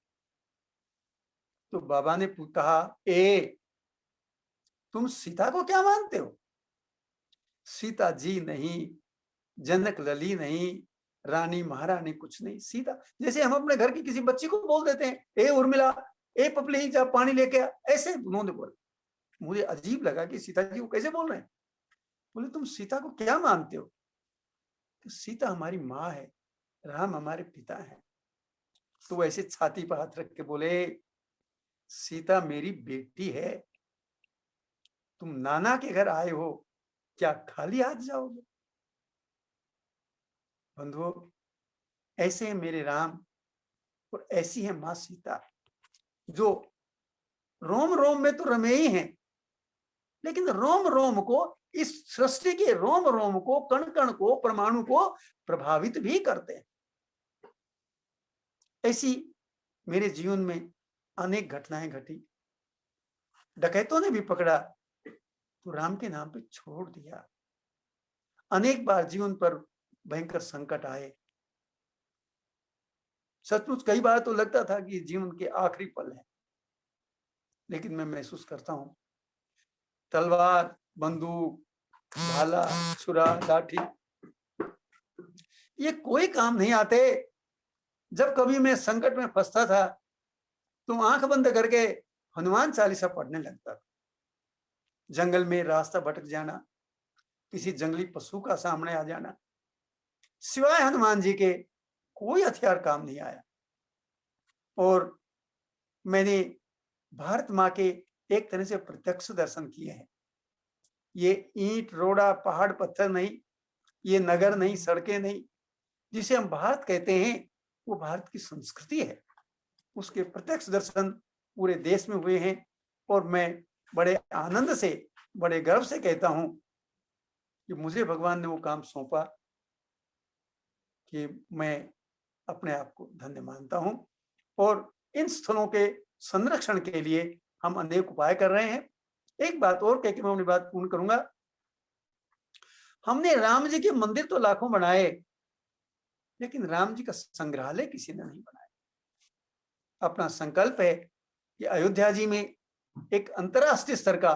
तो बाबा ने कहा, ए तुम सीता को क्या मानते हो? सीता जी नहीं, जनक लली नहीं, रानी महारानी कुछ नहीं, सीता। जैसे हम अपने घर की किसी बच्ची को बोल देते हैं, ए उर्मिला, ए पपली जा पानी लेके आ, ऐसे उन्होंने बोला। मुझे अजीब लगा कि सीता जी को कैसे बोल रहे हैं। बोले तुम सीता को क्या मानते हो? तो सीता हमारी माँ है, राम हमारे पिता हैं। तो ऐसे छाती पर हाथ रख के बोले, सीता मेरी बेटी है, तुम नाना के घर आए हो, क्या खाली हाथ जाओगे? बंधुओं, ऐसे है मेरे राम और ऐसी है मां सीता, जो रोम रोम में तो रमे ही हैं, लेकिन रोम रोम को, इस सृष्टि के रोम रोम को, कण कण को, परमाणु को प्रभावित भी करते हैं। ऐसी मेरे जीवन में अनेक घटनाएं घटी। डकैतों ने भी पकड़ा तो राम के नाम पे छोड़ दिया। अनेक बार जीवन पर भयंकर संकट आए। सचमुच कई बार तो लगता था कि जीवन के आखिरी पल है, लेकिन मैं महसूस करता हूं तलवार, बंदूक, भाला, छुरा, लाठी ये कोई काम नहीं आते। जब कभी मैं संकट में फंसता था तो आंख बंद करके हनुमान चालीसा पढ़ने लगता था। जंगल में रास्ता भटक जाना, किसी जंगली पशु का सामने आ जाना, सिवाय हनुमान जी के कोई हथियार काम नहीं आया। और मैंने भारत माँ के एक तरह से प्रत्यक्ष दर्शन किए हैं। ये ईंट रोड़ा पहाड़ पत्थर नहीं, ये नगर नहीं, सड़कें नहीं, जिसे हम भारत कहते हैं वो भारत की संस्कृति है। उसके प्रत्यक्ष दर्शन पूरे देश में हुए हैं और मैं बड़े आनंद से, बड़े गर्व से कहता हूं कि मुझे भगवान ने वो काम सौंपा कि मैं अपने आप को धन्य मानता हूं। और इन स्थलों के संरक्षण के लिए हम अनेक उपाय कर रहे हैं। एक बात और कह के मैं अपनी बात पूर्ण करूंगा। हमने राम जी के मंदिर तो लाखों बनाए, लेकिन राम जी का संग्रहालय किसी ने नहीं बनाया। अपना संकल्प है कि अयोध्या जी में एक अंतरराष्ट्रीय स्तर का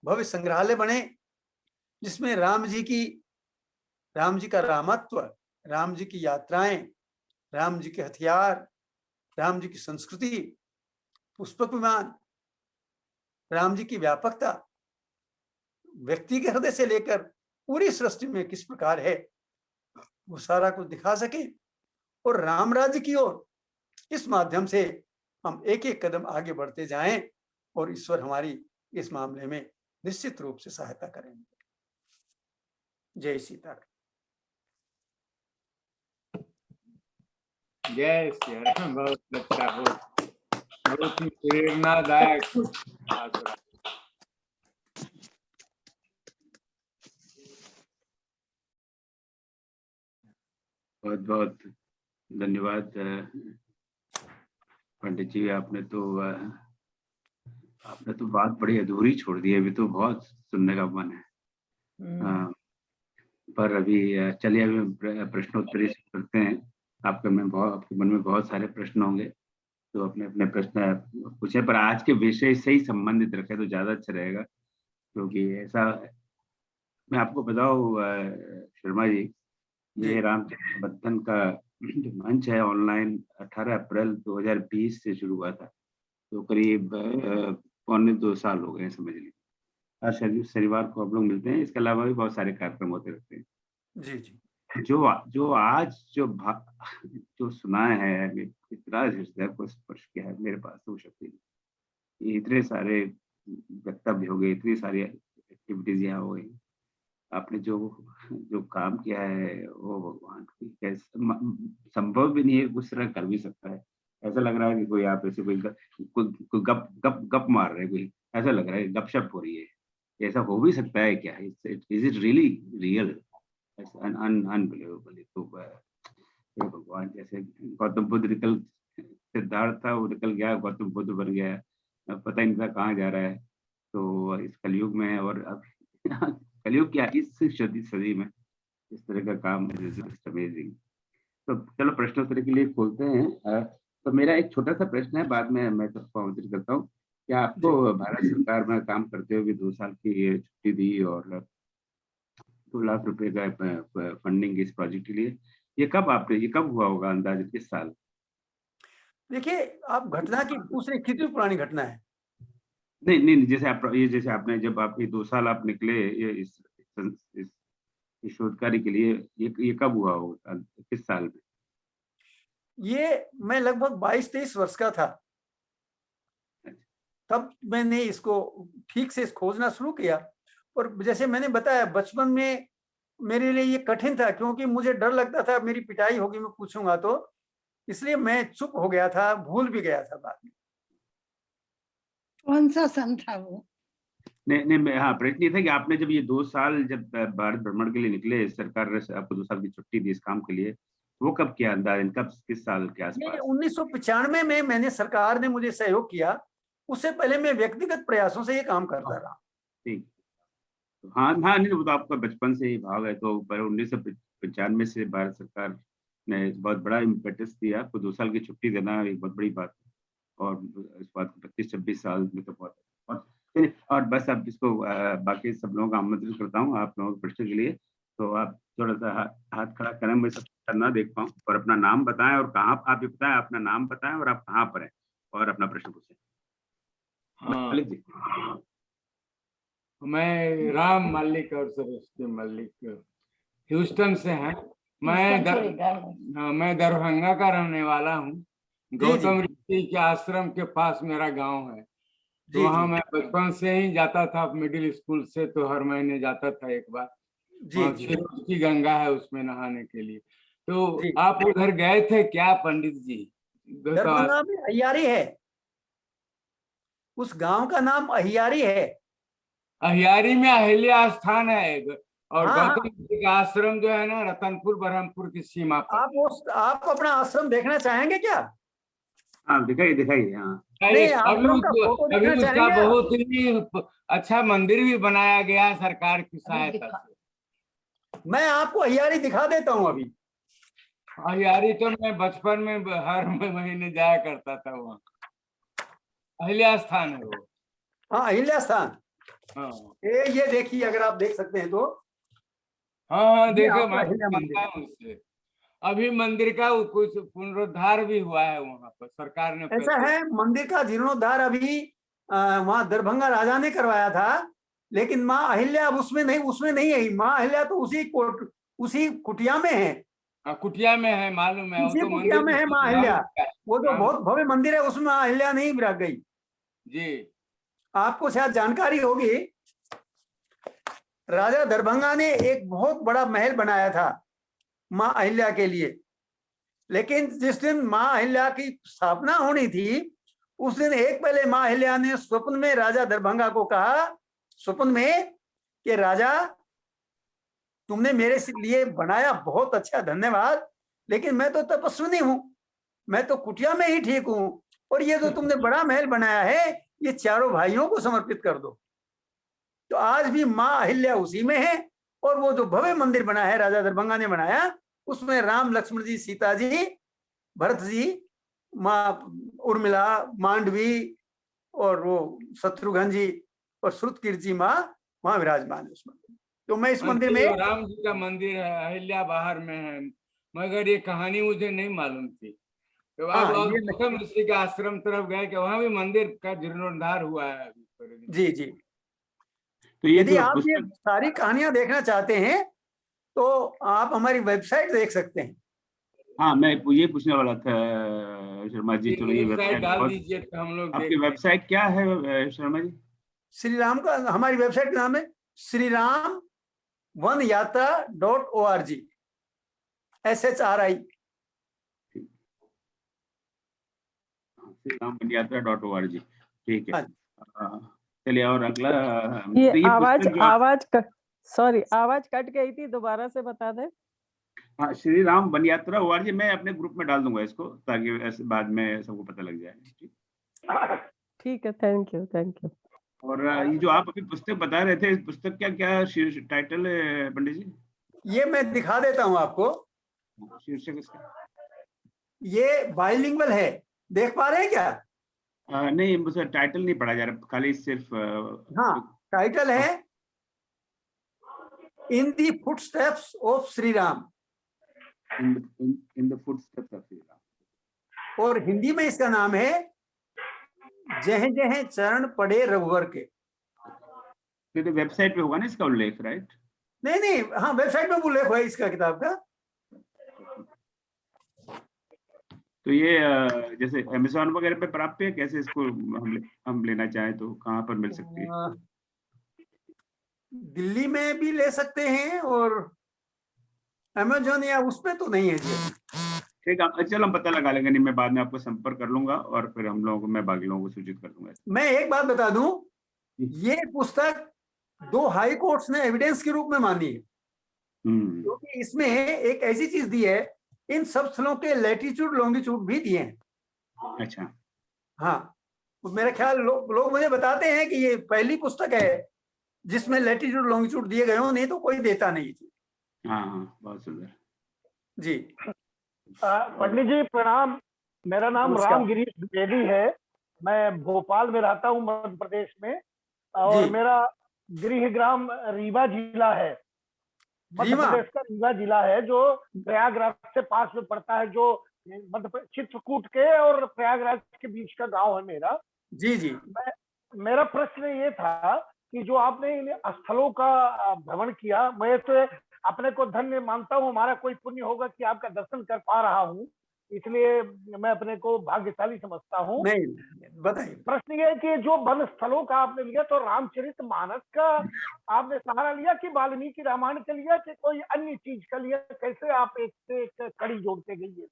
भव्य संग्रहालय बने, जिसमें राम जी का रामत्व, राम जी की यात्राएं, राम जी के हथियार, राम जी की संस्कृति, पुष्पक विमान, राम जी की व्यापकता, व्यक्ति के हृदय से लेकर पूरी सृष्टि में किस प्रकार है, वो सारा कुछ दिखा सके। और राम राज्य की ओर इस माध्यम से हम एक एक कदम आगे बढ़ते जाएं और ईश्वर हमारी इस मामले में निश्चित रूप से सहायता करेंगे। जय सीता। जय श्री राम। बहुत अच्छा, बहुत ही प्रेरणादायक। बहुत बहुत धन्यवाद पंडित जी। आपने तो बात बड़ी अधूरी छोड़ दी है, अभी तो बहुत सुनने का मन है। पर अभी चलिए अभी हम प्रश्नोत्तरी करते हैं। आपके मन में बहुत सारे प्रश्न होंगे, तो अपने अपने प्रश्न पूछे, पर आज के विषय से ही संबंधित रखे तो ज्यादा अच्छा रहेगा। क्योंकि ऐसा मैं आपको बताऊं शर्मा जी, ये रामचंद्र बंधन का जो मंच है ऑनलाइन 18 अप्रैल 2020 से शुरू हुआ था, तो करीब 1.25 साल हो गए समझ लीजिए। हर शनिवार को आप लोग मिलते हैं, इसके अलावा भी बहुत सारे कार्यक्रम होते रहते हैं। जी जी। जो आज जो सुना है, इतना हृदय को स्पर्श किया है, मेरे पास तो शक्ति नहीं। ये इतने सारे वक्तव्य हो गए, इतनी सारी एक्टिविटीज यहाँ हो गई। आपने जो जो काम किया है वो भगवान की संभव भी नहीं है, उस तरह कर भी सकता है। ऐसा लग रहा है कि कोई आप ऐसे कोई गप गप गप मार रहे हैं, कोई ऐसा लग रहा है गपशप हो रही है। ऐसा हो भी सकता है क्या? Is it really real? Unbelievable. तो हे भगवान, जैसे गौतम बुद्ध निकल, सिद्धार्थ था वो निकल गया, गौतम बुद्ध बन गया, अब पता ही नहीं था कहाँ जा रहा है। तो इस कलयुग में, और अब कलयुग क्या, इस सदी में इस तरह का काम है, अमेजिंग। तो चलो प्रश्नोत्तरी के लिए खोलते हैं। तो मेरा एक छोटा सा प्रश्न है, बाद में मैं सबको आमंत्रित करता हूँ। क्या आपको भारत सरकार में काम करते हुए 2 साल की छुट्टी दी और 2 लाख रुपए का फंडिंग इस प्रोजेक्ट के लिए, ये कब हुआ होगा अंदाजा, किस साल? देखिए, आप घटना की पूछ रहे, कितनी पुरानी घटना है? नहीं नहीं, जैसे आपने जब आप ये 2 साल आप निकले ये इस शोध कार्य के लिए, ये कब हुआ होगा, किस साल में? ये मैं लगभग 22-23 वर्ष का था, तब मैंने इसको ठीक से खोजना शुरू किया। और जैसे मैंने बताया, बचपन में मेरे लिए ये कठिन था, क्योंकि मुझे डर लगता था मेरी पिटाई होगी मैं पूछूंगा तो, इसलिए मैं चुप हो गया था, भूल भी गया था बाद में। कौन सा सन था वो? नहीं, हाँ, प्रश्न ये था कि आपने जब ये 2 साल जब भारत भ्रमण के लिए निकले, सरकार ने आपको 2 साल की छुट्टी दी इस काम के लिए, वो कब किया अंदाजन, कब, किस साल के ये आसपास? 1995 में मैंने, सरकार ने मुझे सहयोग किया, उससे पहले मैं व्यक्तिगत प्रयासों से ये काम करता रहा। ठीक। हाँ हाँ, नहीं, वो तो आपका बचपन से ही भाव है। तो 1995 से भारत सरकार ने बहुत बड़ा इम्पेटस दिया, आपको 2 साल की छुट्टी देना एक बहुत बड़ी बात है। और इस बात को 25-26 साल में तो बहुत चलिए, और बस अब इसको बाकी सब लोगों का आमंत्रित करता हूँ आप लोगों के प्रश्न के लिए। तो आप थोड़ा सा हाथ खड़ा करें, मैं सब करना देख पाऊँ, और अपना नाम बताएं और कहाँ, आप ये बताएं अपना नाम बताएं और आप कहाँ पर हैं, और अपना प्रश्न पूछें। हाँ, मलिक जी। मैं राम मल्लिक और सरस्वती मल्लिक ह्यूस्टन से हैं। मैं दरभंगा का रहने वाला हूँ। गौतम ऋषि के आश्रम के पास मेरा गांव है, तो वहाँ मैं बचपन से ही जाता था, मिडिल स्कूल से, तो हर महीने जाता था एक बार। वहाँ छिरोज की गंगा है, उसमें नहाने के लिए। तो आप उधर गए थे क्या पंडित जी? दरभंगा में अहियारी है, उस गांव का नाम अहियारी है। अहियारी में अहिल्या स्थान है, और हाँ, गौतम ऋषि का आश्रम जो है ना, रतनपुर बरहमपुर की सीमा पर। आप अपना आश्रम देखना चाहेंगे क्या? हाँ, दिखाइए। हाँ, नहीं, अभी उसका बहुत ही अच्छा मंदिर भी बनाया गया है सरकार की सहायता से। मैं आपको अहियारी दिखा देता हूँ अभी। अहियारी तो मैं बचपन में हर महीने जाया करता था, वहाँ अहिल्या स्थान है वो। हाँ, अहिल्या स्थान। हाँ, ये देखिए, अगर आप देख सकते हैं तो। हाँ, देखो मैं अभी मंदिर का कुछ पुनरुद्धार भी हुआ है वहाँ पर, सरकार ने। ऐसा है, मंदिर का जीर्णोद्धार अभी वहाँ दरभंगा राजा ने करवाया था, लेकिन माँ अहिल्या अब उसमें नहीं है। माँ अहिल्या तो उसी कुटिया में है। कुटिया में है, मालूम है, उसी तो कुटिया में है माँ अहिल्या। वो तो बहुत भव्य मंदिर है, उसमें माँ अहिल्या नहीं विराज गई जी। आपको शायद जानकारी होगी, राजा दरभंगा ने एक बहुत बड़ा महल बनाया था माँ अहिल्या के लिए, लेकिन जिस दिन माँ अहिल्या की स्थापना होनी थी, उस दिन एक पहले माँ अहिल्या ने स्वप्न में राजा दरभंगा को कहा, स्वप्न में, कि राजा तुमने मेरे लिए बनाया, बहुत अच्छा, धन्यवाद, लेकिन मैं तो तपस्विनी हूं, मैं तो कुटिया में ही ठीक हूं, और ये जो तुमने बड़ा महल बनाया है ये चारों भाइयों को समर्पित कर दो। तो आज भी माँ अहिल्या उसी में है, और वो जो भव्य मंदिर बना है राजा दरभंगा ने बनाया, उसमें राम लक्ष्मण जी, सीता जी, भरत जी, माँ उर्मिला, मांडवी और वो शत्रुघ्न जी और श्रुतकीर्ति जी माँ वहां विराजमान है उस मंदिर। तो मैं इस मंदिर में, राम जी का मंदिर है, अहिल्या बाहर में है, मगर ये कहानी मुझे नहीं मालूम थी। तो हाँ, अब ये गौतम ऋषि के आश्रम तरफ गए कि वहां भी मंदिर का जीर्णोद्धार हुआ है अभी। जी जी, तो ये यदि जो आप ये पुस्तक, सारी कहानियां देखना चाहते हैं तो आप हमारी वेबसाइट देख सकते हैं। हाँ मैं ये पूछने वाला था शर्मा जी, चलो ये वेबसाइट डाल बहुत, दीजिए तो हम लोग आपकी वेबसाइट क्या है शर्मा जी? श्री राम का, हमारी वेबसाइट का नाम है श्रीरामवनयात्रा.org, SHRI। श्रीरामवनयात्रा.org, ठीक है। हाँ। चलिए, और अगला, ये तो ये आवाज पुस्तक जो आप, आवाज कट गई थी, दोबारा से बता दे। हाँ, श्री राम वन यात्रा ORG, मैं अपने ग्रुप में डाल दूंगा इसको, ताकि ऐसे बाद में सबको पता लग जाए। ठीक है, थैंक यू। और ये जो आप अभी पुस्तक बता रहे थे, इस पुस्तक क्या क्या टाइटल है पंडित जी? ये मैं दिखा देता हूं आपको, शीर्षक इसका? ये बाइलिंगुअल है, देख पा रहे हैं क्या? नहीं, मुझे टाइटल नहीं पढ़ा जा रहा, खाली सिर्फ हाँ, टाइटल है in the footsteps of Shri Ram, in the footsteps of Shri Ram, और हिंदी में इसका नाम है जह जह चरण पड़े रघुवर के। तो वेबसाइट पे होगा ना इसका उल्लेख, राइट? नहीं, हाँ, वेबसाइट में उल्लेख है इसका, किताब का। तो ये जैसे अमेज़न वगैरह पे प्राप्त है, कैसे इसको हम लेना चाहें तो कहाँ पर मिल सकती है? दिल्ली में भी ले सकते हैं, और अमेज़न या उस पे तो नहीं है जी। ठीक है, चलो हम पता लगा लेंगे, नहीं मैं बाद में आपको संपर्क कर लूंगा, और फिर हम लोग, मैं बाकी लोगों को सूचित कर दूंगा। मैं एक बात बता दूं, ये पुस्तक 2 हाई कोर्ट्स ने एविडेंस के रूप में मानी है, क्योंकि इसमें एक ऐसी चीज दी है, इन सब स्थलों के लैटिट्यूड लॉन्गिट्यूड भी दिए हैं। अच्छा, हाँ, तो मेरा ख्याल लोग मुझे बताते हैं कि ये पहली पुस्तक है जिसमें लैटिट्यूड लॉन्गिट्यूड दिए गए हो, नहीं तो कोई देता नहीं थी। हाँ, बहुत सुंदर जी। पंडित जी प्रणाम, मेरा नाम राम गिरीश द्विवेदी है, मैं भोपाल में रहता हूँ, मध्य प्रदेश में, और मेरा गृह ग्राम रीवा जिला है, मध्य प्रदेश का रीवा जिला है, जो प्रयागराज से पास में पड़ता है, जो मतलब चित्रकूट के और प्रयागराज के बीच का गांव है मेरा। जी। मेरा प्रश्न ये था कि जो आपने इन स्थलों का भ्रमण किया, मैं तो अपने को धन्य मानता हूँ, हमारा कोई पुण्य होगा कि आपका दर्शन कर पा रहा हूँ, इसलिए मैं अपने को भाग्यशाली समझता हूँ। बताइए। प्रश्न ये है कि जो वन स्थलों का आपने लिया, तो रामचरितमानस का आपने सहारा लिया कि वाल्मीकि रामायण का लिया कि कोई अन्य चीज का लिया, कैसे आप एक से एक कड़ी जोड़ते गई?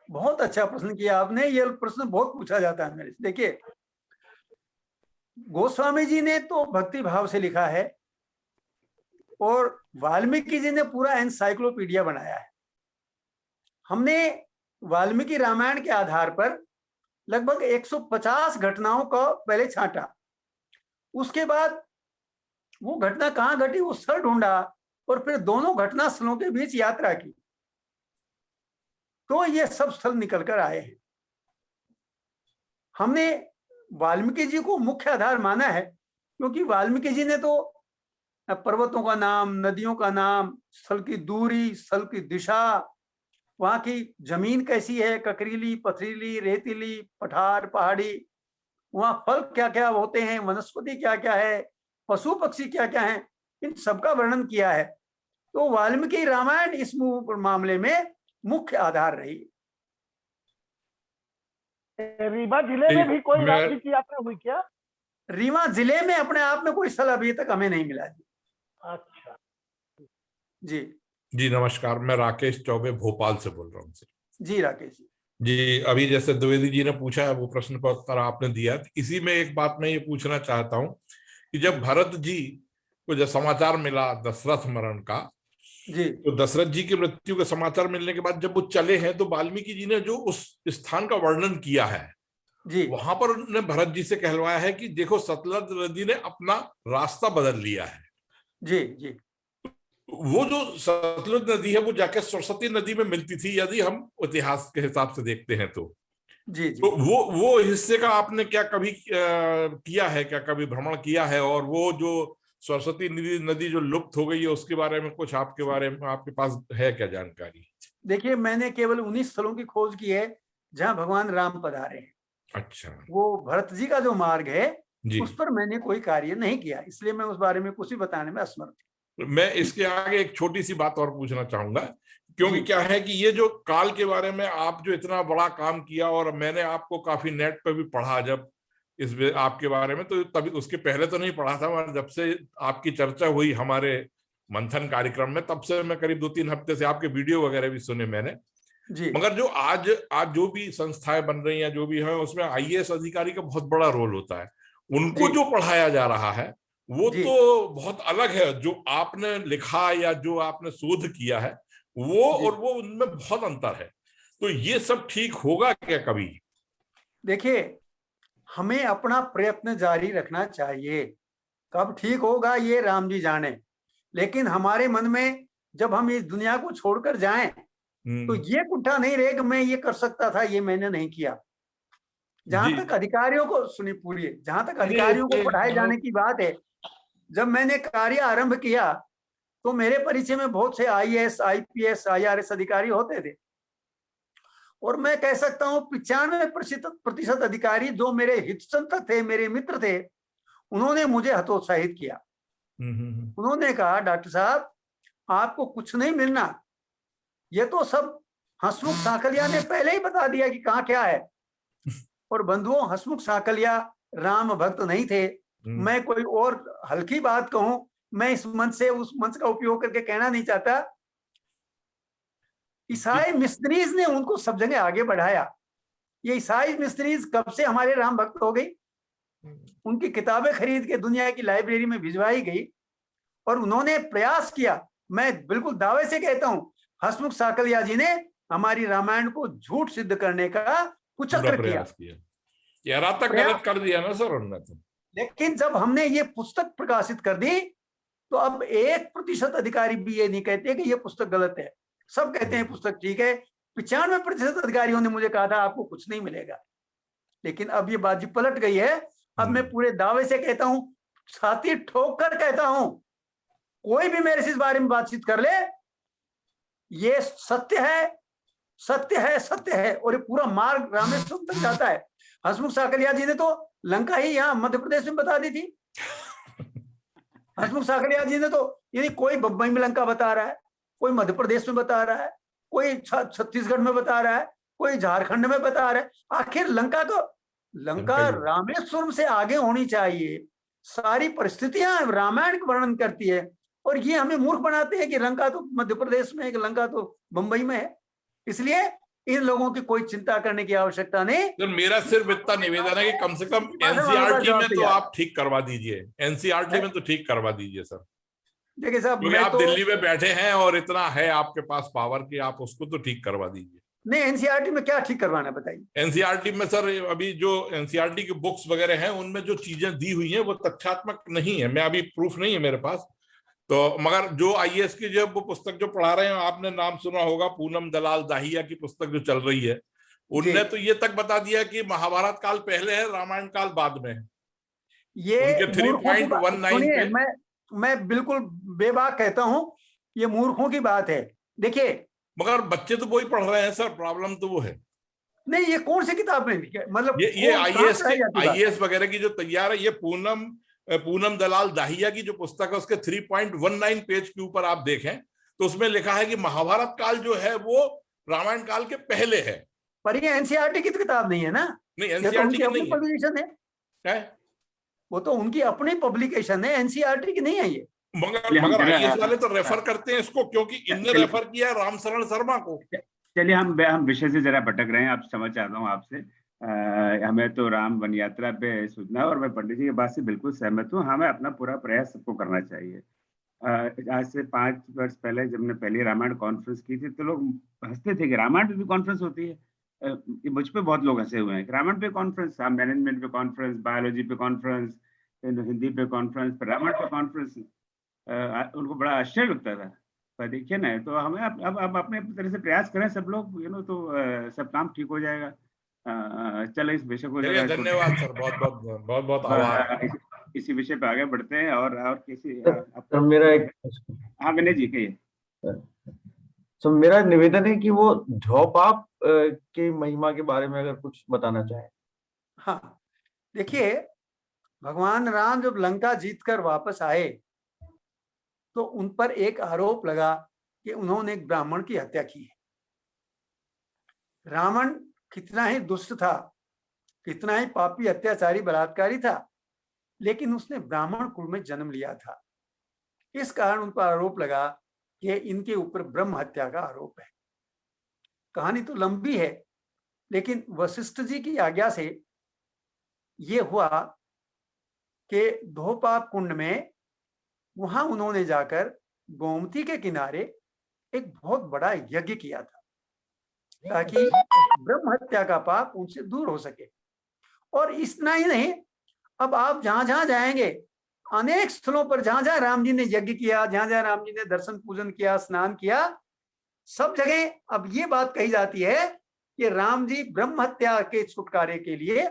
बहुत अच्छा प्रश्न किया आपने, ये प्रश्न बहुत पूछा जाता है मेरे से। देखिए, गोस्वामी जी ने तो भक्ति भाव से लिखा है, और वाल्मीकि जी ने पूरा एनसाइक्लोपीडिया बनाया है। हमने वाल्मीकि रामायण के आधार पर लगभग 150 घटनाओं को पहले छांटा, उसके बाद वो घटना कहाँ घटी वो स्थल ढूंढा, और फिर दोनों घटना स्थलों के बीच यात्रा की, तो ये सब स्थल निकल कर आए हैं। हमने वाल्मीकि जी को मुख्य आधार माना है, क्योंकि वाल्मीकि जी ने तो पर्वतों का नाम, नदियों का नाम, स्थल की दूरी, स्थल की दिशा, वहां की जमीन कैसी है, ककरीली, पथरीली, रेतीली, पठार, पहाड़ी, वहां फल क्या क्या होते हैं, वनस्पति क्या क्या है, पशु पक्षी क्या क्या है, इन सबका वर्णन किया है। तो वाल्मीकि रामायण इस मामले में मुख्य आधार रही। रीवा जिले में भी कोई रामजी यात्रा हुई क्या? रीवा जिले में अपने आप में कोई स्थल अभी तक हमें नहीं मिला जी। अच्छा जी, नमस्कार, मैं राकेश चौबे भोपाल से बोल रहा हूँ। जी राकेश जी, अभी जैसे द्विवेदी जी ने पूछा है, वो प्रश्न का उत्तर आपने दिया। इसी में एक बात मैं ये पूछना चाहता हूँ कि जब भरत जी को जब समाचार मिला दशरथ मरण का, जी तो दशरथ जी की मृत्यु के समाचार मिलने के बाद जब वो चले हैं तो वाल्मीकि जी ने जो उस स्थान का वर्णन किया है, जी वहां पर उन्होंने भरत जी से कहलवाया है कि देखो सतलज नदी ने अपना रास्ता बदल लिया है। जी जी वो जो सतलुज नदी है वो जाके सरस्वती नदी में मिलती थी, यदि हम इतिहास के हिसाब से देखते हैं तो। जी जी तो वो हिस्से का आपने क्या कभी किया है, क्या कभी भ्रमण किया है? और वो जो सरस्वती नदी जो लुप्त हो गई है उसके बारे में कुछ आपके बारे में आपके पास है क्या जानकारी? देखिए, मैंने केवल 19 स्थलों की खोज की है जहां भगवान राम पधारे हैं। अच्छा वो भरत जी का जो मार्ग है जी, उस पर मैंने कोई कार्य नहीं किया, इसलिए मैं उस बारे में कुछ भी बताने में असमर्थ हूं। मैं इसके आगे एक छोटी सी बात और पूछना चाहूंगा, क्योंकि जी क्या है कि ये जो काल के बारे में आप जो इतना बड़ा काम किया, और मैंने आपको काफी नेट पे भी पढ़ा जब आपके बारे में, तो तभी उसके पहले तो नहीं पढ़ा था, मगर जब से आपकी चर्चा हुई हमारे मंथन कार्यक्रम में तब से मैं करीब 2-3 हफ्ते से आपके वीडियो वगैरह भी सुने मैंने। जी मगर जो आज आज जो भी संस्थाएं बन रही हैं जो भी है, उसमें आईएएस अधिकारी का बहुत बड़ा रोल होता है। उनको जी जो पढ़ाया जा रहा है वो जी तो बहुत अलग है, जो आपने लिखा या जो आपने शोध किया है वो, जी और वो उनमें बहुत अंतर है। तो ये सब ठीक होगा क्या कभी? देखिए, हमें अपना प्रयत्न जारी रखना चाहिए। कब ठीक होगा ये राम जी जाने, लेकिन हमारे मन में जब हम इस दुनिया को छोड़कर जाएं तो हम्म, ये कुंठा नहीं रहे कि मैं ये कर सकता था, ये मैंने नहीं किया। जहां जी तक अधिकारियों को सुनी पूरी, जहां तक जी अधिकारियों को पढ़ाए जाने की बात है, जब मैंने कार्य आरंभ किया तो मेरे परिचय में बहुत से आईएएस, आईपीएस, आईआरएस अधिकारी होते थे, और मैं कह सकता हूं 95% अधिकारी जो मेरे हितचिंतक थे, मेरे मित्र थे, उन्होंने मुझे हतोत्साहित किया। उन्होंने कहा, डॉक्टर साहब आपको कुछ नहीं मिलना, ये तो सब हंसमुख साकलिया ने पहले ही बता दिया कि कहाँ क्या है। और बंधुओं, हंसमुख साकलिया राम भक्त नहीं थे। मैं कोई और हल्की बात कहूं, मैं इस मंच से उस मंच का उपयोग करके कहना नहीं चाहता, ईसाई मिस्त्रीज ने उनको सब जगह आगे बढ़ाया। ये ईसाई मिस्त्रीज कब से हमारे राम भक्त हो गई, उनकी किताबें खरीद के दुनिया की लाइब्रेरी में भिजवाई गई और उन्होंने प्रयास किया। मैं बिल्कुल दावे से कहता हूं, हंसमुख साकलिया जी ने हमारी रामायण को झूठ सिद्ध करने का पूरा कुचक्र किया। प्रयास किया, यारा तक गलत कर दिया ना सर उन्होंने तो। लेकिन जब हमने ये पुस्तक प्रकाशित कर दी तो अब 1% अधिकारी भी ये नहीं कहते कि ये पुस्तक गलत है, सब कहते हैं पुस्तक ठीक है। 95% अधिकारियों ने मुझे कहा था आपको कुछ नहीं मिलेगा, लेकिन अब ये बाजी पलट गई है। अब मैं पूरे दावे से कहता हूं, छाती ठोक कर कहता हूं, कोई भी मेरे से इस बारे में बातचीत कर ले, ये सत्य है, सत्य है, सत्य है, और ये पूरा मार्ग रामेश्वरम तक जाता है। हंसमुख साकलिया जी ने तो लंका ही यहाँ मध्य प्रदेश में बता दी थी। हंसमुख साकलिया जी ने तो, यानी कोई बम्बई में लंका बता रहा है, कोई मध्य प्रदेश में बता रहा है, कोई छत्तीसगढ़ में बता रहा है, कोई झारखंड में बता रहा है। आखिर लंका तो, लंका रामेश्वरम से आगे होनी चाहिए। सारी परिस्थितियां रामायण का वर्णन करती है, और ये हमें मूर्ख बनाते हैं कि लंका तो मध्य प्रदेश में है, कि लंका तो मुंबई में है। इसलिए इन लोगों की कोई चिंता करने की आवश्यकता नहीं। तो मेरा सिर्फ इतना निवेदन है कि कम से कम एनसीईआरटी में तो आप ठीक करवा दीजिए, एनसीईआरटी में तो ठीक करवा दीजिए सर। देखिए साहब, क्योंकि मैं आप तो दिल्ली में बैठे हैं और इतना है आपके पास पावर कि आप उसको तो ठीक करवा दीजिए। नहीं, एनसीईआरटी में क्या ठीक करवाना बताइए। एनसीईआरटी में सर अभी जो एनसीईआरटी की बुक्स वगैरह हैं उनमें जो चीजें दी हुई हैं वो तथ्यात्मक नहीं है। मैं अभी प्रूफ नहीं है मेरे पास तो, मगर जो आईएएस की जो वो पुस्तक जो पढ़ा रहे हैं, आपने नाम सुना होगा, पूनम दलाल दाहिया की पुस्तक जो चल रही है, उनने तो ये तक बता दिया कि महाभारत काल पहले है, रामायण काल बाद में है। ये उनके मूर्खों की बात 3.19 सुनिए, पे। मैं बिल्कुल बेबाक कहता हूं, ये मूर्खों की बात है। देखिए, मगर बच्चे तो वही पढ़ रहे हैं सर, प्रॉब्लम तो वो है। नहीं, ये कौन सी किताब में, मतलब ये आईएएस कहाँ जाती बात? आईएएस वगैरह की जो तैयार है, ये पूनम दलाल दाहिया की जो पुस्तक है उसके 3.19 पेज के ऊपर आप देखें तो उसमें लिखा है कि महाभारत काल जो है वो रामायण काल के पहले है। पर ये एनसीईआरटी की तो किताब नहीं है ना, नहीं, ये तो एनसीईआरटी उनकी की अपनी नहीं है। पब्लिकेशन है, वो तो उनकी अपनी पब्लिकेशन है, एनसीईआरटी की नहीं है ये। मगर आईएएस वाले तो रेफर करते हैं इसको, क्योंकि इनने रेफर किया रामशरण शर्मा को। चलिए, हम विषय से जरा भटक रहे हैं, आप समझ चाहता हूँ आपसे। हमें तो राम वन यात्रा पे सूचना है, और मैं पंडित जी की बात से बिल्कुल सहमत हूँ। हमें अपना पूरा प्रयास सबको करना चाहिए। आज से 5 वर्ष पहले जब मैंने पहली रामायण कॉन्फ्रेंस की थी तो लोग हंसते थे कि रामायण पे भी कॉन्फ्रेंस होती है। ये मुझ पे बहुत लोग हंसे हुए हैं कि रामायण पे कॉन्फ्रेंस, मैनेजमेंट पे कॉन्फ्रेंस, बायोलॉजी पे कॉन्फ्रेंस, हिंदी पे कॉन्फ्रेंस, पर रामायण पे कॉन्फ्रेंस। उनको बड़ा आश्चर्य लगता था। पर देखिए ना, तो हमें अब अपने तरह से प्रयास करें सब लोग, तो सब काम ठीक हो जाएगा। चलो इस विषय को चलिए, धन्यवाद सर, बहुत बहुत आभार। इसी विषय पे आगे बढ़ते हैं और किसी तो मेरा एक हाँ विनय जी कहिए। तो मेरा निवेदन है कि वो धोपाप की महिमा के बारे में अगर कुछ बताना चाहे। हाँ, देखिए, भगवान राम जब लंका जीतकर वापस आए तो उन पर एक आरोप लगा कि उन्होंने एक ब्राह्मण की हत्या की है। रावण कितना ही दुष्ट था, कितना ही पापी, अत्याचारी, बलात्कारी था, लेकिन उसने ब्राह्मण कुल में जन्म लिया था। इस कारण उन पर आरोप लगा कि इनके ऊपर ब्रह्म हत्या का आरोप है। कहानी तो लंबी है, लेकिन वशिष्ठ जी की आज्ञा से ये हुआ कि धोपाप कुंड में वहां उन्होंने जाकर गोमती के किनारे एक बहुत बड़ा यज्ञ किया था ताकि ब्रह्म हत्या का पाप उनसे दूर हो सके। और इतना ही नहीं, अब आप जहां जहां जाएंगे, अनेक स्थलों पर जहां जहां राम जी ने यज्ञ किया, जहां जहां राम जी ने दर्शन पूजन किया, स्नान किया, सब जगह अब ये बात कही जाती है कि राम जी ब्रह्म हत्या के छुटकारे के लिए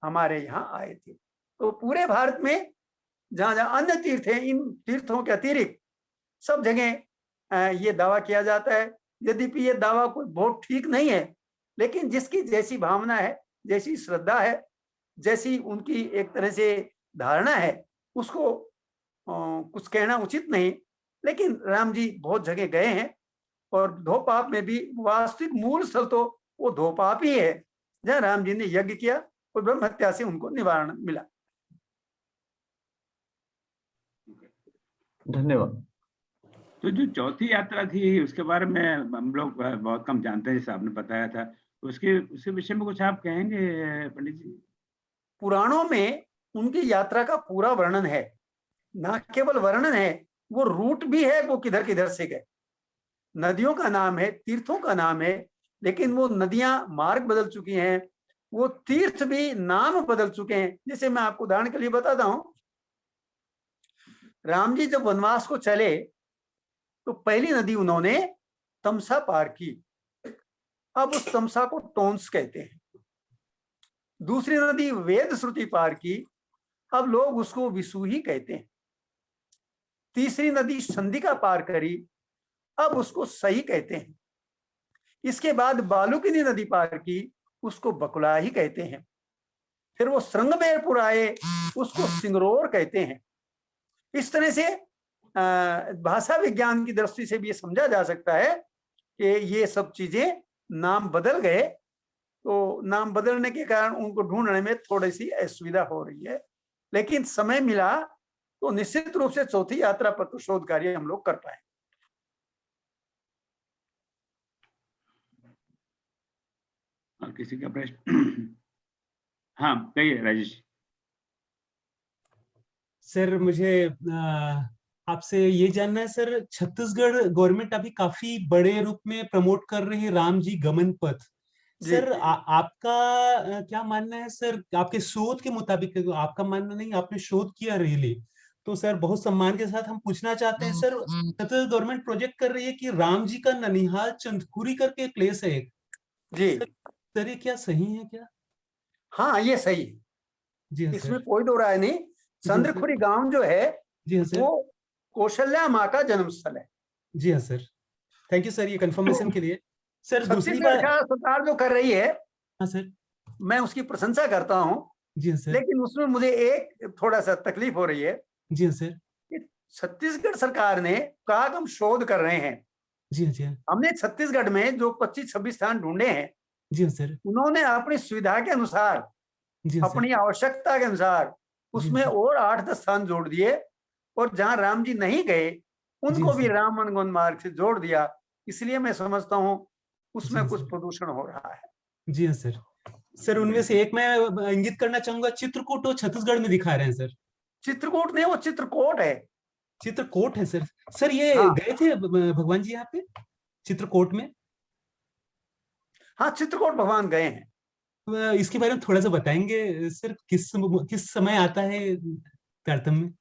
हमारे यहाँ आए थे। तो पूरे भारत में जहां जहां अन्य तीर्थ हैं, इन तीर्थों के अतिरिक्त सब जगह ये दावा किया जाता है। यद्यपि ये दावा कोई बहुत ठीक नहीं है, लेकिन जिसकी जैसी भावना है, जैसी श्रद्धा है, जैसी उनकी एक तरह से धारणा है, उसको कुछ कहना उचित नहीं। लेकिन राम जी बहुत जगह गए हैं और धोपाप में भी वास्तविक मूल स्थल तो वो धोपाप ही है जहाँ राम जी ने यज्ञ किया और ब्रह्म हत्या से उनको निवारण मिला। धन्यवाद। तो जो चौथी यात्रा थी उसके बारे में हम लोग बहुत कम जानते हैं, जैसे आपने बताया था, उसके विषय में कुछ आप कहेंगे पंडित जी? पुराणों में उनकी यात्रा का पूरा वर्णन है, ना केवल वर्णन है, वो रूट भी है, वो किधर किधर से गए। नदियों का नाम है, तीर्थों का नाम है, लेकिन वो नदियां मार्ग बदल चुकी हैं, वो तीर्थ भी नाम बदल चुके हैं। जैसे मैं आपको उदाहरण के लिए बताता हूं, राम जी जब वनवास को चले तो पहली नदी उन्होंने तमसा पार की, अब उस तमसा को टोंस कहते हैं। दूसरी नदी वेद श्रुति पार की, अब लोग उसको विसूही कहते हैं। तीसरी नदी संधिका पार करी, अब उसको सही कहते हैं। इसके बाद बालुकिनी नदी पार की, उसको बकुलाही कहते हैं। फिर वो श्रृंगबेरपुर आए, उसको सिंगरोर कहते हैं। इस तरह से भाषा विज्ञान की दृष्टि से भी ये समझा जा सकता है कि ये सब चीजें नाम बदल गए, तो नाम बदलने के कारण उनको ढूंढने में थोड़ी सी असुविधा हो रही है। लेकिन समय मिला तो निश्चित रूप से चौथी यात्रा पर तो शोध कार्य हम लोग कर पाए। और किसी का प्रश्न? हाँ कहिए राजेश। सर मुझे आपसे ये जानना है सर, छत्तीसगढ़ गवर्नमेंट अभी काफी बड़े रूप में प्रमोट कर रही है राम जी गमन पथ। सर आपका क्या मानना है सर? आपके शोध के मुताबिक, आपका मानना नहीं, आपने शोध किया रियली, तो सर बहुत सम्मान के साथ हम पूछना चाहते हैं सर, छत्तीसगढ़ गवर्नमेंट प्रोजेक्ट कर रही है कि राम जी का ननिहाल चंदखुरी करके एक प्लेस है जी सर, ये क्या सही है क्या? हाँ ये सही है जी हाँ, इसमें कोई दो राय नहीं। चंद्रखुरी गांव जो है वो कौशल्या माँ का जन्म स्थल है। जी हाँ सर, थैंक यू सर ये कंफर्मेशन के लिए। सर दूसरी छत्तीसगढ़ बात, सरकार जो कर रही है, हाँ सर, मैं उसकी प्रशंसा करता हूँ। जी हाँ सर, लेकिन उसमें मुझे एक थोड़ा सा तकलीफ हो रही है। जी हाँ सर, छत्तीसगढ़ सरकार ने कहा हम शोध कर रहे हैं। जी हाँ, जी हाँ, हमने छत्तीसगढ़ में जो 25-26 स्थान ढूंढे हैं, जी हाँ सर, उन्होंने अपनी सुविधा के अनुसार, जी हाँ अपनी आवश्यकता के अनुसार उसमें और 8-10 स्थान जोड़ दिए, और जहां राम जी नहीं गए उनको भी राम वनगमन मार्ग से जोड़ दिया। इसलिए मैं समझता हूँ उसमें कुछ प्रदूषण हो रहा है। जी हाँ सर। सर उनमें से एक मैं इंगित करना चाहूंगा, चित्रकूट वो छत्तीसगढ़ में दिखा रहे हैं सर। चित्रकूट नहीं, वो चित्रकोट है। चित्रकूट है सर। सर ये हाँ। गए थे भगवान जी यहाँ पे चित्रकूट में? हाँ, चित्रकूट भगवान गए हैं। इसके बारे में थोड़ा सा बताएंगे सर, किस समय आता है तारतम्य में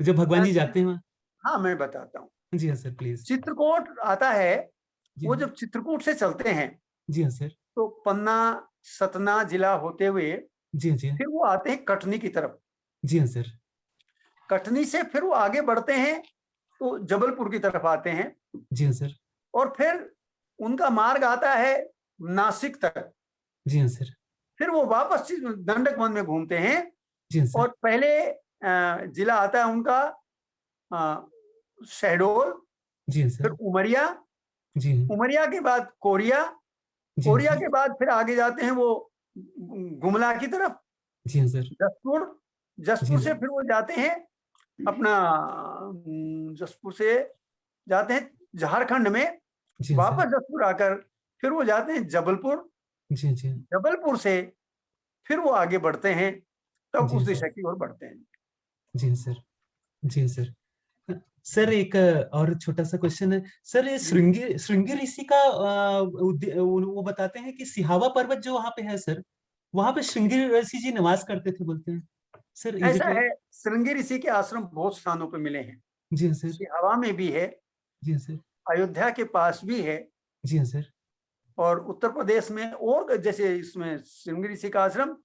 जब भगवान जी जाते हैं वहाँ? हाँ, मैं बताता हूँ। जी हाँ सर, प्लीज। चित्रकूट आता है, जी वो हाँ। जब चित्रकूट से चलते हैं जी हाँ सर। तो पन्ना सतना जिला होते हुए जी हाँ, जी हाँ। फिर वो आते हैं कटनी की तरफ। जी हाँ सर। कटनी से फिर वो आगे बढ़ते हैं तो जबलपुर की तरफ आते हैं, जी हाँ सर। और फिर उनका मार्ग आता है नासिक तक। जी हाँ सर। फिर वो वापस दंडक वन में घूमते हैं, जी हाँ सर। और पहले जिला आता है उनका शहडोल, जी हाँ फिर सर। उमरिया, जी हाँ। उमरिया के बाद कोरिया, जी हाँ कोरिया सर। के बाद फिर आगे जाते हैं वो गुमला की तरफ, जी हाँ सर। जसपुर, जी जसपुर से हाँ। फिर वो जाते हैं अपना जसपुर से जाते हैं झारखंड में, जी हाँ वापस सर। जसपुर आकर फिर वो जाते हैं जबलपुर, जी हाँ, जी हाँ। जबलपुर से फिर वो आगे बढ़ते हैं, तब जी उस हाँ दिशा सर। की ओर बढ़ते हैं। जी हाँ सर। जी हाँ सर। सर एक और छोटा सा क्वेश्चन है सर, ये श्रृंगी ऋषि का वो बताते हैं कि सिहावा पर्वत जो वहां पे है सर, वहां पे श्रृंगी ऋषि जी निवास करते थे बोलते हैं सर, इज ऐसा इट? है, श्रृंगी ऋषि के आश्रम बहुत स्थानों पर मिले हैं। जी हाँ सर। सिहावा में भी है, जी हाँ सर। अयोध्या के पास भी है, जी हाँ सर। और उत्तर प्रदेश में, और जैसे इसमें श्रृंगी ऋषि का आश्रम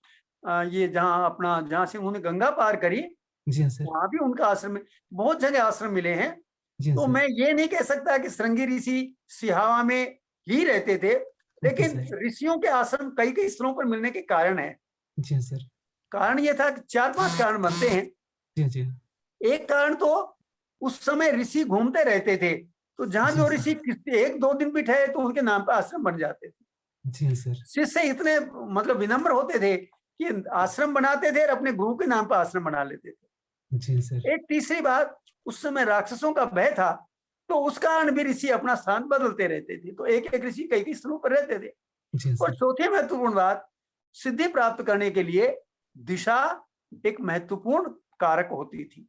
ये जहाँ अपना, जहाँ से उन्होंने गंगा पार करी, जी हाँ सर। वहां भी उनका आश्रम है। बहुत जगह आश्रम मिले हैं। जी हाँ तो सर। मैं ये नहीं कह सकता कि श्रृंगी ऋषि सिहावा में ही रहते थे, लेकिन सर। ऋषियों के आश्रम कई कई स्थलों पर मिलने के कारण है। जी हाँ सर। कारण ये था कि 4-5 कारण बनते हैं। जी हाँ, जी हाँ। एक कारण तो उस समय ऋषि घूमते रहते थे, तो जहां जी जो हाँ। ऋषि 1-2 दिन भी ठहरे तो उनके नाम पर आश्रम बन जाते थे। जी हाँ सर। शिष्य इतने मतलब विनम्र होते थे कि आश्रम बनाते थे और अपने गुरु के नाम पर आश्रम बना लेते थे। जी हाँ सर। एक तीसरी बात, उस समय राक्षसों का भय था, तो उस कारण भी ऋषि अपना स्थान बदलते रहते थे, तो एक एक ऋषि कई कई स्थलों पर रहते थे। जी हाँ और सर। चौथी महत्वपूर्ण बात, सिद्धि प्राप्त करने के लिए दिशा एक महत्वपूर्ण कारक होती थी।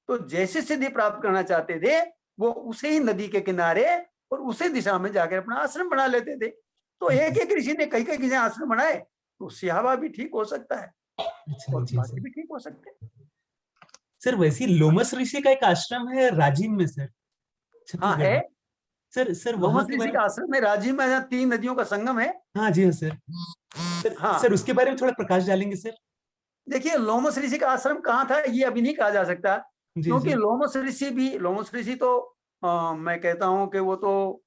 तो जैसे सिद्धि प्राप्त करना चाहते थे, वो उसे ही नदी के किनारे और उसी दिशा में जाकर अपना आश्रम बना लेते थे। तो एक एक ऋषि ने कई कई जगह आश्रम बनाए, तो सिहावा भी ठीक हो सकता है अच्छा, और जी बाकी सर। भी ठीक हो सकते हैं। सर वैसे लोमस ऋषि का एक आश्रम है राजिम में सर, हाँ छत्तीसगढ़ है, में। सर वहां लोमस के ऋषि बारे का में। आश्रम में राजीव में, जहाँ 3 नदियों का संगम है। हाँ जी हाँ सर। सर हाँ, सर उसके बारे में थोड़ा प्रकाश डालेंगे सर? देखिए लोमस ऋषि का आश्रम कहाँ था ये अभी नहीं कहा जा सकता, जी क्योंकि जी। लोमस ऋषि तो मैं कहता हूँ कि वो तो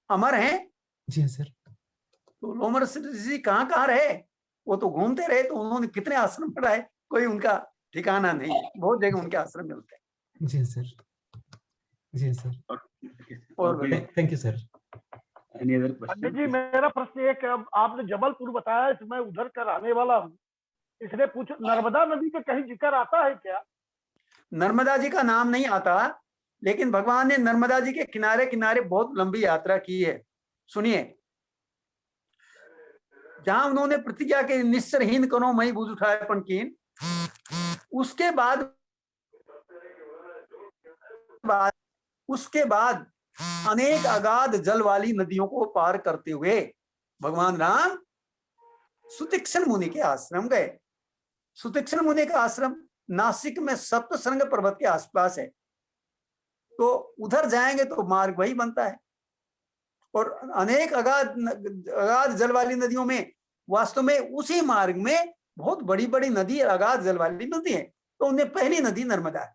अमर हैं। जी हाँ सर। तो लोमस ऋषि कहाँ कहाँ रहे, वो तो घूमते रहे, तो उन्होंने कितने आश्रम बनाए कोई उनका ठिकाना नहीं है, बहुत जगह उनके आश्रम मिलते हैं। जी हाँ सर। जी हाँ सर। और बताइए। Thank you sir. Any other Pandit ji, question? मेरा प्रश्न ये कि अब आपने जबलपुर बताया, तो मैं उधर का रहने वाला हूँ, इसलिए पूछो, नर्मदा नदी का कहीं जिक्र आता है क्या? नर्मदा जी का नाम नहीं आता, लेकिन भगवान ने नर्मदा जी के किनारे किनारे बहुत लंबी यात्रा की है। सुनिए, जहां उन्होंने प्रतिज्ञा के निस्सरहीन करो मई बुझ उठाए पंकीन, उसके बाद अनेक अगाध जल वाली नदियों को पार करते हुए भगवान राम सुतीक्ष्ण मुनि के आश्रम गए। सुतीक्ष्ण मुनि का आश्रम नासिक में सप्तशृंग पर्वत के आसपास है, तो उधर जाएंगे तो मार्ग वही बनता है। और अनेक अगाध जल वाली नदियों में वास्तव में उसी मार्ग में बहुत बड़ी बड़ी नदी अगाध जल वाली नदी है, तो उनमें पहली नदी नर्मदा है।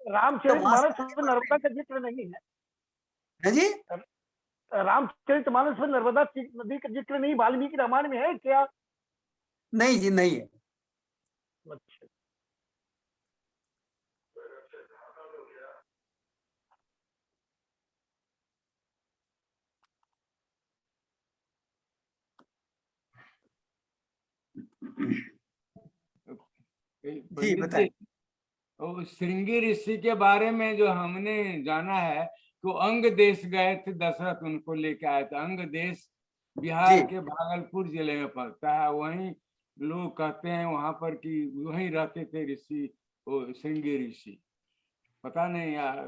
रामचरितमानस में नर्मदा का जिक्र नहीं है? है जी, रामचरितमानस में नर्मदा नदी का जिक्र नहीं, वाल्मीकि रामायण में है क्या? नहीं जी, नहीं है। अच्छा। जी बताएं। श्रृंगी ऋषि के बारे में जो हमने जाना है, तो अंग देश गए थे, दशरथ उनको लेके आए थे। अंग देश बिहार के भागलपुर जिले में पड़ता है, वहीं लोग कहते हैं वहां पर कि वहीं रहते थे ऋषि, वो श्रृंगी ऋषि। पता नहीं यार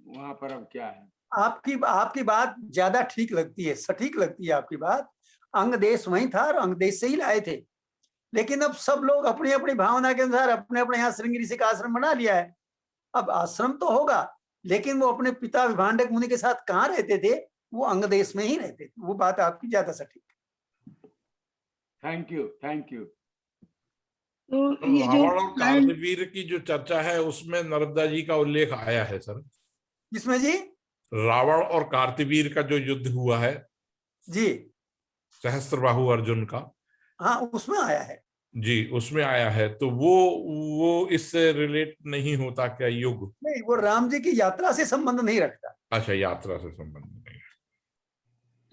वहां पर अब क्या है। आपकी बात ज्यादा ठीक लगती है, सटीक लगती है आपकी बात। अंग देश वहीं था और अंग देश से ही लाए थे, लेकिन अब सब लोग अपनी अपनी भावना के अनुसार अपने अपने यहाँ श्रृंगी ऋषि का आश्रम बना लिया है। अब आश्रम तो होगा, लेकिन वो अपने पिता विभांडक मुनि के साथ कहाँ रहते थे? वो अंग देश में ही रहते थे। वो बात आपकी ज्यादा सटीक। Thank you, thank you. तो तो ये जो रावण और कार्तवीर की जो चर्चा है उसमें नर्मदा जी का उल्लेख आया है सर। किसमें जी? रावण और कार्तवीर का जो युद्ध हुआ है जी सहस्त्रबाहु अर्जुन का, हाँ, उसमें आया है जी उसमें आया है। तो वो इससे रिलेट नहीं होता क्या युग? नहीं, वो राम जी की यात्रा से संबंध नहीं रखता। अच्छा, यात्रा से संबंधित नहीं।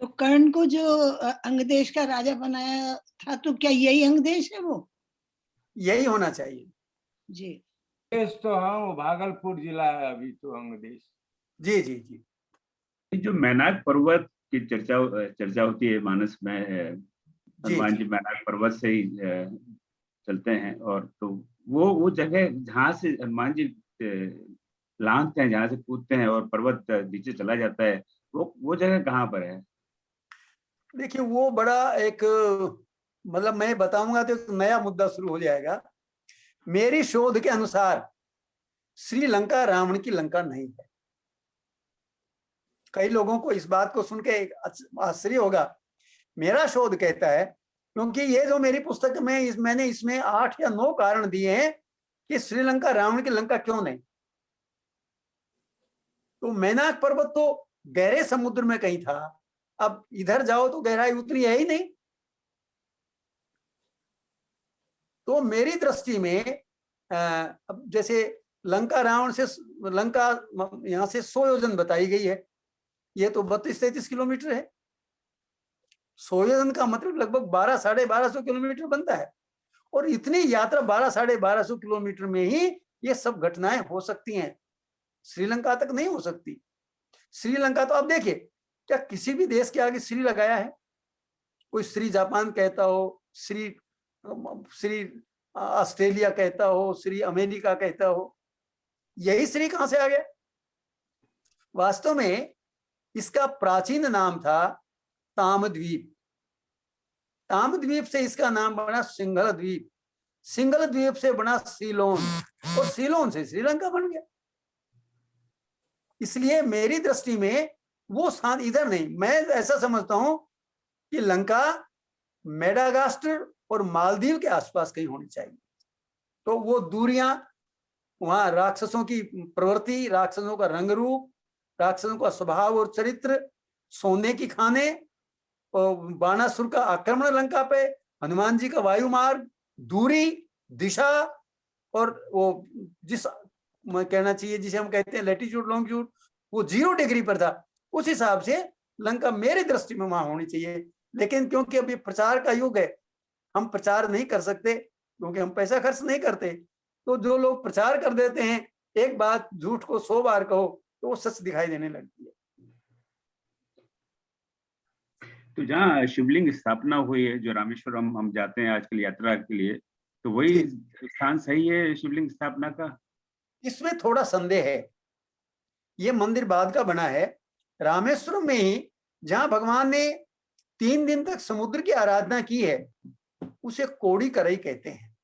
तो कर्ण को जो अंगदेश का राजा बनाया था, तो क्या यही अंगदेश है वो? यही होना चाहिए जी देश तो हाँ वो भागलपुर जिला है अभी तो अंगदेश। जी जी जी। जो मैनाक पर्वत की चर्चा होती है मानस में, हनुमान जी मैनाक पर्वत से ही चलते हैं, और तो वो जगह जहाँ से हनुमान जी लांघते हैं, जहाँ से कूदते हैं और पर्वत नीचे चला जाता है, वो जगह कहाँ पर है? देखिए, वो बड़ा एक, मतलब मैं बताऊंगा तो एक नया मुद्दा शुरू हो जाएगा। मेरी शोध के अनुसार श्रीलंका रावण की लंका नहीं है। कई लोगों को इस बात को सुन के आश्चर्य होगा। मेरा शोध कहता है, क्योंकि ये जो मेरी पुस्तक में मैंने इसमें 8 या 9 कारण दिए हैं कि श्रीलंका रावण की लंका क्यों नहीं। तो मैनाक पर्वत तो गहरे समुद्र में कहीं था, अब इधर जाओ तो गहराई उतनी है ही नहीं। तो मेरी दृष्टि में अब जैसे लंका रावण से लंका यहां से 100 योजन बताई गई है, ये तो 32-33 किलोमीटर है। 100 योजन का मतलब लगभग 1200-1250 किलोमीटर बनता है, और इतनी यात्रा 1200-1250 किलोमीटर में ही ये सब घटनाएं हो सकती हैं। श्रीलंका तक नहीं हो सकती। श्रीलंका तो आप देखिए, क्या किसी भी देश के आगे श्री लगाया है? कोई श्री जापान कहता हो, श्री ऑस्ट्रेलिया कहता हो, श्री अमेरिका कहता हो, यही श्री कहां से आ गया? वास्तव में इसका प्राचीन नाम था तामद्वीप। तामद्वीप से इसका नाम बना सिंघल द्वीप, सिंघल द्वीप से बना सीलोन, और सीलोन से श्रीलंका बन गया। इसलिए मेरी दृष्टि में वो स्थान इधर नहीं। मैं ऐसा समझता हूं कि लंका मेडागास्कर और मालदीव के आसपास कहीं होनी चाहिए। तो वो दूरियां, वहां राक्षसों की प्रवृत्ति, राक्षसों का रंग रूप, राक्षसों का स्वभाव और चरित्र, सोने की खाने, और बाणासुर का आक्रमण लंका पे, हनुमान जी का वायु मार्ग, दूरी, दिशा, और वो जिस कहना चाहिए जिसे हम कहते हैं लैटिट्यूड लॉन्गिट्यूड, वो 0 डिग्री पर था। उस हिसाब से लंका मेरी दृष्टि में वहां होनी चाहिए। लेकिन क्योंकि अभी प्रचार का युग है, हम प्रचार नहीं कर सकते क्योंकि हम पैसा खर्च नहीं करते। तो जो लोग प्रचार कर देते हैं, एक बात झूठ को 100 बार कहो तो वो सच दिखाई देने लगती है। तो जहाँ शिवलिंग स्थापना हुई है, जो रामेश्वरम हम जाते हैं आजकल यात्रा के लिए, तो वही स्थान सही है शिवलिंग स्थापना का? इसमें थोड़ा संदेह है। ये मंदिर बाद का बना है। रामेश्वरम में ही जहां भगवान ने 3 दिन तक समुद्र की आराधना की है, उसे कोड़ी करई कहते हैं,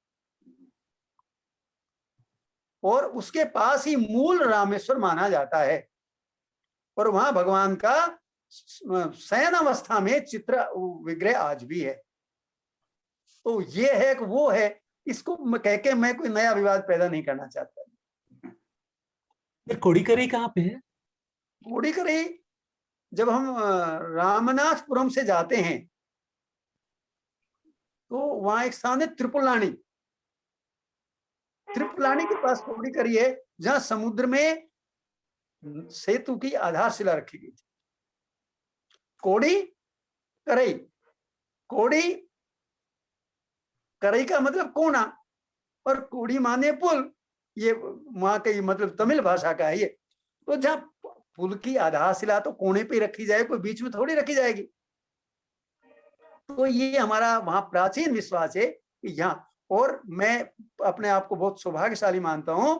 और उसके पास ही मूल रामेश्वर माना जाता है। और वहां भगवान का शयन अवस्था में चित्र विग्रह आज भी है। तो ये है कि वो है, इसको कह के मैं कोई नया विवाद पैदा नहीं करना चाहता। कोड़ीकरी कहाँ पे है? कोड़ीकरी जब हम रामनाथपुरम से जाते हैं तो वहां एक स्थान है त्रिपुलानी। त्रिपुलानी के पास कोड़ीकरी है, जहां समुद्र में सेतु की आधारशिला रखी गई थी। कोड़ी करई, कोड़ी करई का मतलब कोना, और कोड़ी माने पुल। ये वहां का मतलब तमिल भाषा का है ये। तो जहां पुल की आधारशिला तो कोने पे रखी जाए, कोई बीच में थोड़ी रखी जाएगी। तो ये हमारा वहां प्राचीन विश्वास है कि यहाँ, और मैं अपने आप को बहुत सौभाग्यशाली मानता हूं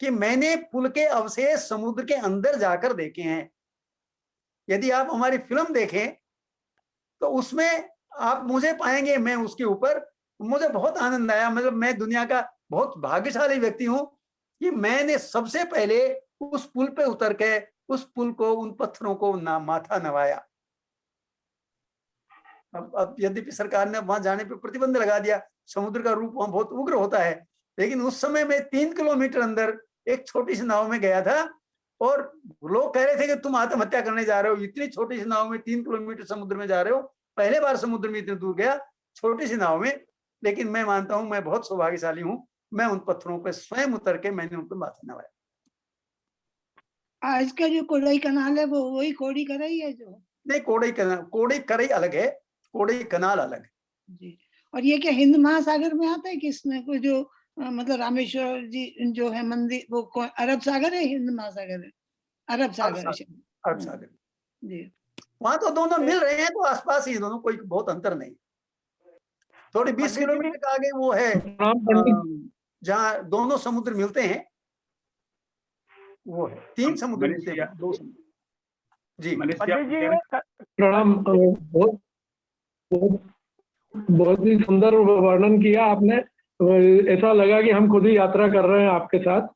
कि मैंने पुल के अवशेष समुद्र के अंदर जाकर देखे हैं। यदि आप हमारी फिल्म देखें तो उसमें आप मुझे पाएंगे, मैं उसके ऊपर, मुझे बहुत आनंद आया। मतलब मैं दुनिया का बहुत भाग्यशाली व्यक्ति हूं कि मैंने सबसे पहले उस पुल पे उतर के उस पुल को, उन पत्थरों को माथा नवाया। अब यद्यपि सरकार ने वहां जाने पे प्रतिबंध लगा दिया, समुद्र का रूप वहां बहुत उग्र होता है, लेकिन उस समय मैं 3 किलोमीटर अंदर एक छोटी सी नाव में गया था और लोग कह रहे थे कि तुम आत्महत्या करने जा रहे हो, इतनी छोटी सी नाव में 3 किलोमीटर समुद्र में जा रहे हो। पहले बार समुद्र में इतने दूर गया छोटी सी नाव में। लेकिन मैं मानता हूं मैं बहुत सौभाग्यशाली हूं, मैं उन पत्थरों पर स्वयं उतर के मैंने उनको माथा नवाया। आज का जो कोडई कनाल है वो वही कोडी कराई है जो? नहीं, कोडई कराई अलग है, कोडई कनाल अलग है जी। और ये क्या हिंद महासागर में आता है कि इसमें कोई जो मतलब रामेश्वर जी जो है मंदिर, वो अरब सागर है, हिंद महासागर है? अरब सागर है। अरब सागर जी। वहां तो दोनों मिल रहे हैं, तो आसपास ही दोनों, कोई बहुत अंतर नहीं। थोड़ी 20 किलोमीटर का आगे वो है जहाँ दोनों समुद्र मिलते हैं, वो है 3 समुद्र मिलते हैं, 2 समुद्र। जी प्रणाम। बहुत ही सुंदर वर्णन किया आपने। ऐसा लगा कि हम खुद ही यात्रा कर रहे हैं आपके साथ।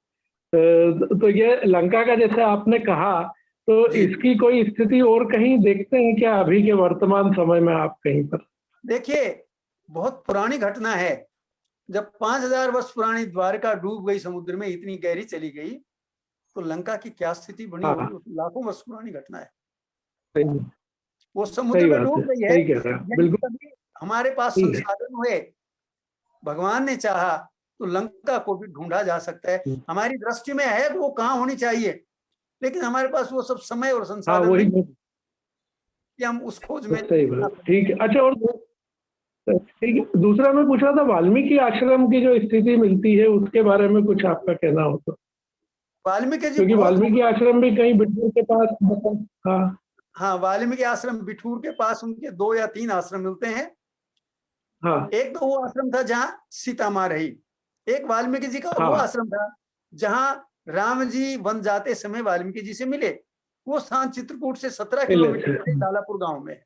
तो ये लंका का जैसे आपने कहा, तो इसकी कोई स्थिति और कहीं देखते हैं क्या अभी के वर्तमान समय में आप कहीं पर? देखिए, बहुत पुरानी घटना है। जब 5000 वर्ष पुरानी द्वारका डूब गई समुद्र में, इतनी गहरी चली गई, तो लंका की क्या स्थिति बनी होगी? लाखों वर्ष पुरानी घटना है। वो समुद्र में डूब गई है। बिल्कुल हमारे पास संसाधन हुए, भगवान ने चाहा तो लंका को भी ढूंढा जा सकता है। हमारी दृष्टि में है वो कहाँ होनी चाहिए, लेकिन हमारे पास वो सब समय और संसाधन नहीं कि हम उस खोज में। ठीक है। अच्छा, और ठीक है, दूसरा मैं पूछ रहा था, वाल्मीकि आश्रम की जो स्थिति मिलती है उसके बारे में कुछ आपका कहना हो तो? वाल्मीकि जी, क्योंकि वाल्मीकि आश्रम भी कहीं बिठूर के पास। हाँ, वाल्मीकि आश्रम बिठूर के पास उनके 2 या 3 आश्रम मिलते हैं। हाँ। एक तो वो आश्रम था जहाँ सीता माँ रही, एक वाल्मीकि जी का वो आश्रम था जहाँ राम जी वन जाते समय वाल्मीकि जी से मिले। वो स्थान चित्रकूट से 17 किलोमीटर लालापुर गांव में।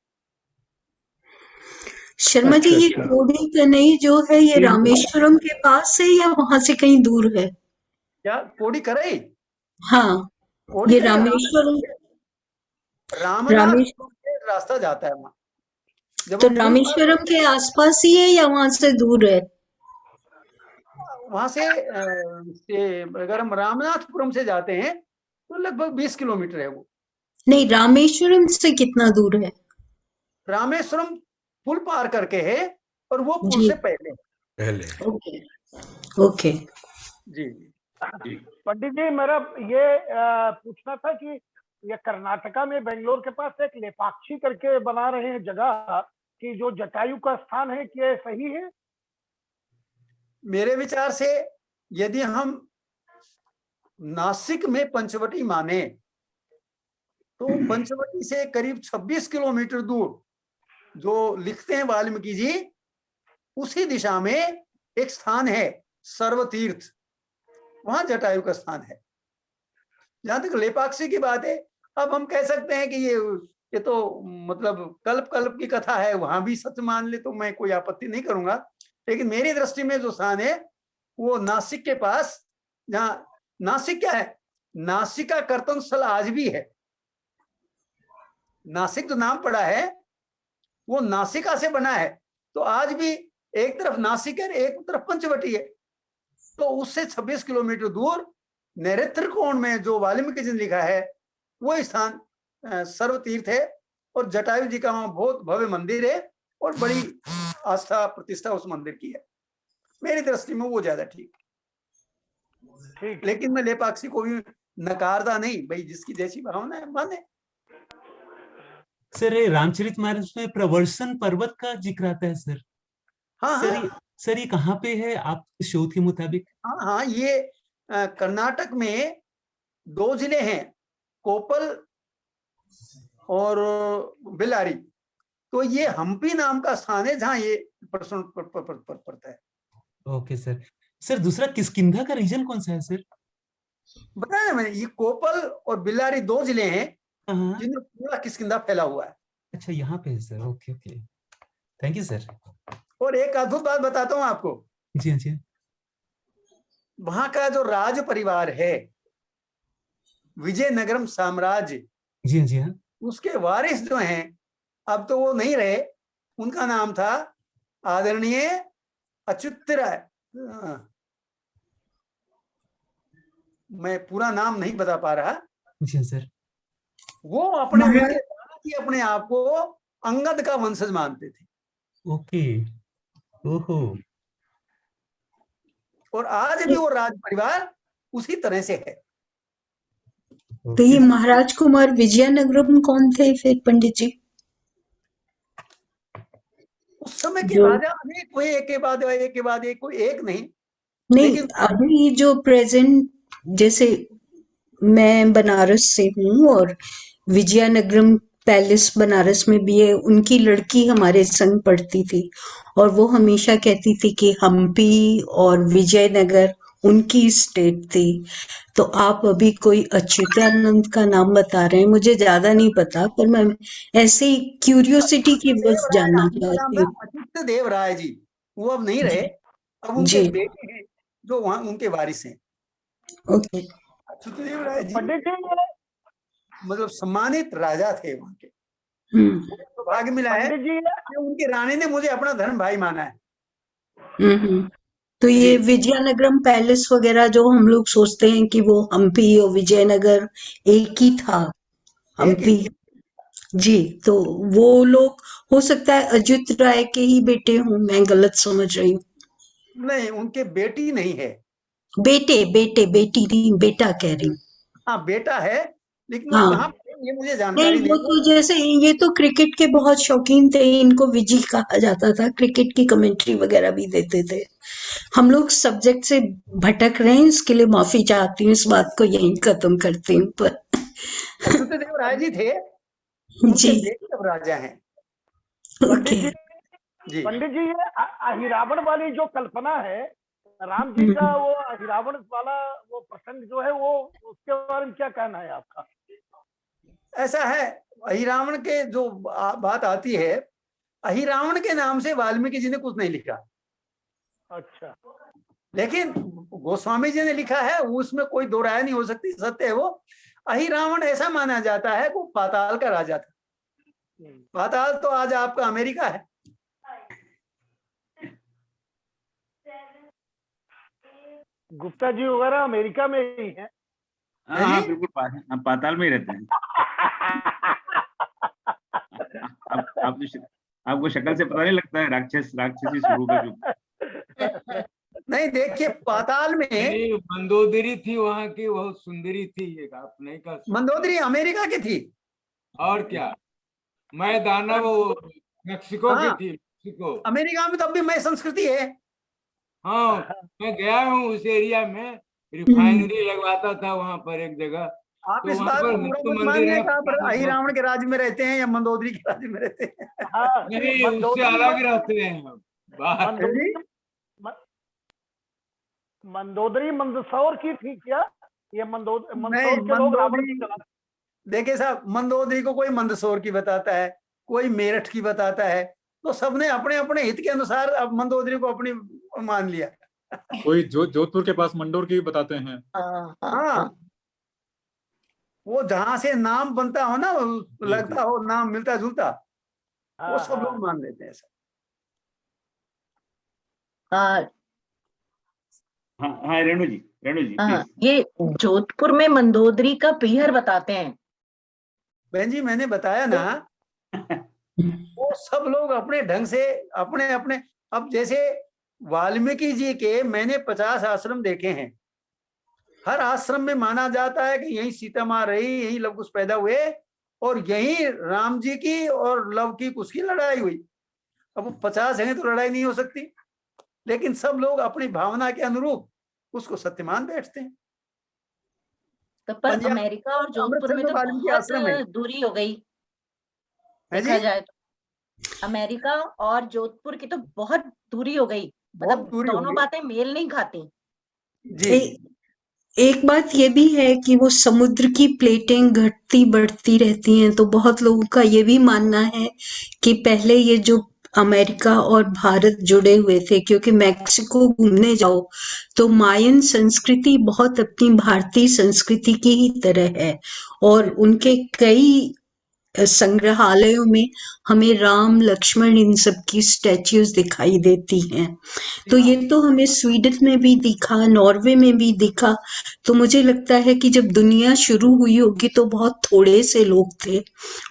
शर्मा जी, ये कोडी कनई जो है ये रामेश्वरम के पास है या वहां से कहीं दूर है? क्या कोडी करई? हाँ, ये रामेश्वरम रास्ता जाता है वहाँ। तो रामेश्वरम के आसपास ही है या वहां से दूर है? वहां से अगर हम रामनाथपुरम से जाते हैं तो लगभग 20 किलोमीटर है वो। नहीं, रामेश्वरम से कितना दूर है? रामेश्वरम पुल पार करके है और वो पुल से पहले। ओके ओके जी। पंडित जी, मेरा ये पूछना था कि ये कर्नाटका में बेंगलोर के पास एक लेपाक्षी करके बना रहे हैं जगह, कि जो जटायु का स्थान है, क्या सही है? मेरे विचार से यदि हम नासिक में पंचवटी माने तो पंचवटी से करीब 26 किलोमीटर दूर जो लिखते हैं वाल्मीकि जी, उसी दिशा में एक स्थान है सर्वतीर्थ, वहां जटायु का स्थान है। जहां तक लेपाक्षी की बात है, अब हम कह सकते हैं कि ये तो मतलब कल्प की कथा है, वहां भी सच मान ले तो मैं कोई आपत्ति नहीं करूंगा। लेकिन मेरी दृष्टि में जो स्थान है वो नासिक के पास, जहाँ नासिक क्या है, नासिका कर्तन स्थल आज भी है। नासिक जो नाम पड़ा है वो नासिका से बना है, तो आज भी एक तरफ नासिक है, एक तरफ पंचवटी है। तो उससे 26 किलोमीटर दूर नैऋत्य कोण में जो वाल्मीकि जी ने लिखा है वो स्थान सर्वतीर्थ है, और जटायु जी का वहां बहुत भव्य मंदिर है और बड़ी आस्था प्रतिष्ठा उस मंदिर की है। मेरी दृष्टि में वो ज्यादा ठीक। लेकिन मैं लेपाक्षी को भी नकारता नहीं, भाई जिसकी जैसी भावना है माने। सर, रामचरितमानस में प्रवर्सन पर्वत का जिक्र आता है सर। हाँ, सर ये कहाँ पे है आप शोध के मुताबिक? हाँ, ये कर्नाटक में 2 जिले हैं, कोपल और बेल्लारी। तो ये हम्पी नाम का स्थान है जहाँ ये प्रश्न पड़ता है। Okay sir. सर दूसरा किष्किंधा का रीजन कौन सा है सर? बताया मैंने, ये कोपल और बेल्लारी 2 जिले हैं हाँ। जिनमें पूरा किष्किंधा फैला हुआ है। अच्छा यहाँ पे है sir. Okay okay, thank you sir. और एक अद्भुत बात बताता हूँ आपको, जी हाँ जी हाँ। वहां का जो राज परिवार है, विजयनगरम साम्राज्य, जी हाँ जी हाँ। उसके वारिस जो हैं, अब तो वो नहीं रहे, उनका नाम था आदरणीय अच्युतराय। मैं पूरा नाम नहीं बता पा रहा। जी हाँ सर। वो अपने आप को अंगद का वंशज मानते थे। ओके। ओहो। और आज भी वो राज परिवार उसी तरह से है। तो ये महाराज कुमार विजयनगरम कौन थे फिर पंडित जी? उस समय के जो राजा अनेक हुए, एक के बाद एक, कोई एक नहीं। नहीं, लेकिन अभी जो प्रेजेंट, जैसे मैं बनारस से हूँ और विजयनगरम पैलेस बनारस में भी है, उनकी लड़की हमारे संग पढ़ती थी और वो हमेशा कहती थी कि हम्पी और विजयनगर उनकी स्टेट थी। तो आप अभी कोई अच्युतानंद का नाम बता रहे हैं, मुझे ज्यादा नहीं पता, पर मैं ऐसे ही क्यूरियोसिटी की बस देवराय, जानना उनका नाम चाहती था हूँ। अच्युत देव राय जी। वो अब नहीं रहे, अब उनके जी, बेटे हैं जो वहां उनके वारिस हैं। ओके। अच्युत देव राय जी पंडित जी, मतलब सम्मानित राजा थे वहां के। हम्म सौभाग्य मिला है पंडित जी, कि उनकी रानी ने मुझे अपना धर्म भाई माना है। हम्म। तो ये जी विजयनगरम पैलेस वगैरह जो हम लोग सोचते हैं कि वो हम्पी और विजयनगर एक ही था, एक ही हम्पी। जी, तो वो लोग हो सकता है अच्युत राय के ही बेटे हों, मैं गलत समझ रही हूँ? नहीं, उनके बेटी नहीं है। बेटे बेटी नहीं, बेटा कह रही हूँ। हाँ बेटा है, लेकिन वो हाँ, कहाँ पे है, ये मुझे नहीं जानकारी वो नहीं है। तो जैसे ये तो क्रिकेट के बहुत शौकीन थे, इनको विजी कहा जाता था, क्रिकेट की कमेंट्री वगैरह भी देते थे। हम लोग सब्जेक्ट से भटक रहे हैं, इसके लिए माफी चाहती हूँ, इस बात को यहीं खत्म करती हूँ पर अच्युत देव राय जी थे, उनके जी, बेटे अब राजा हैं। ओके। जी पंडित जी, ये अहिरावण वाली जो कल्पना है, राम जी का वो अहिरावण वाला वो प्रसंग जो है, वो उसके बारे में क्या कहना है आपका? ऐसा है, अहिरावण के जो बात आती है, अहिरावण के नाम से वाल्मीकि जी ने कुछ नहीं लिखा। अच्छा, लेकिन गोस्वामी जी ने लिखा है, उसमें कोई दो राय नहीं हो सकती, सत्य है वो। अहिरावण ऐसा माना जाता है वो पाताल का राजा था। पाताल तो आज आपका अमेरिका है। गुप्ता जी वगैरह अमेरिका में ही हैं। हाँ हाँ बिल्कुल, हम पाताल में ही रहते हैं। आपको शक्ल से पता नहीं लगता है राक्षसी स्वरूप है जो? नहीं देखिए, पाताल में नहीं, मंदोदरी थी वहां की, बहुत सुंदरी थी, ये आप नहीं कह सकते। मंदोदरी अमेरिका की थी। और क्या, मैं दाना वो मेक्सिको की हाँ, थी, मेक्सिको। अमेरिका में तो अब भी मैं संस्कृति है। हाँ, मैं गया हूँ उस एरिया में, रिफाइनरी लगवाता था वहां पर एक जगह। आप तो इस वहां बात पर को बुरा हिंदू मत मंदिर मानिए है, कि आप पुराना बहुत। अहिरावण के राज्य में रहते हैं या मंदोदरी के राज्य में रहते हैं। हाँ, नहीं, उससे अलग रहते हैं हम बाहर। मंदोदरी मंदसौर की थी क्या? ये मंदसौर नहीं, के लोग रावण मंदोदरी, को चलाते। देखिए साहब, मंदोदरी को कोई मंदसौर की बताता है, कोई मेरठ की बताता है, तो सबने अपने अपने हित के अनुसार अब मंदोदरी को अपनी मान लिया। कोई जोधपुर के पास मंडोर की भी बताते हैं। हाँ, वो जहां से नाम बनता हो ना, लगता हो नाम मिलता जुलता, वो सब लोग मान लेते हैं ऐसा। हाँ रेणु जी प्लीज। ये जोधपुर में मंदोदरी का पीहर बताते हैं। बहन जी मैंने बताया ना, वो सब लोग अपने ढंग से अपने अपने, अब जैसे वाल्मीकि जी के मैंने 50 आश्रम देखे हैं। हर आश्रम में माना जाता है कि यही सीता माँ रही, यही लव कुश पैदा हुए, और यही राम जी की और लव की कुश की लड़ाई हुई। अब 50 जगह तो लड़ाई नहीं हो सकती, लेकिन सब लोग अपनी भावना के अनुरूप उसको सत्य मान बैठते हैं। तो पर अमेरिका और जोधपुर में तो वाल्मीकि आश्रम है। बहुत दूरी हो गई है देखा जी? जाए तो। अमेरिका और जोधपुर की तो बहुत दूरी हो गई, बहुत मतलब दूरी हो दोनों गई। बातें मेल नहीं खाती। जी एक बात ये भी है कि वो समुद्र की प्लेटें घटती बढ़ती रहती हैं, तो बहुत लोगों का ये भी मानना है कि पहले ये जो अमेरिका और भारत जुड़े हुए थे, क्योंकि मैक्सिको घूमने जाओ तो मायन संस्कृति बहुत अपनी भारतीय संस्कृति की ही तरह है, और उनके कई संग्रहालयों में हमें राम लक्ष्मण इन सब की स्टैच्यूज दिखाई देती हैं। तो ये तो हमें स्वीडन में भी दिखा, नॉर्वे में भी दिखा। तो मुझे लगता है कि जब दुनिया शुरू हुई होगी तो बहुत थोड़े से लोग थे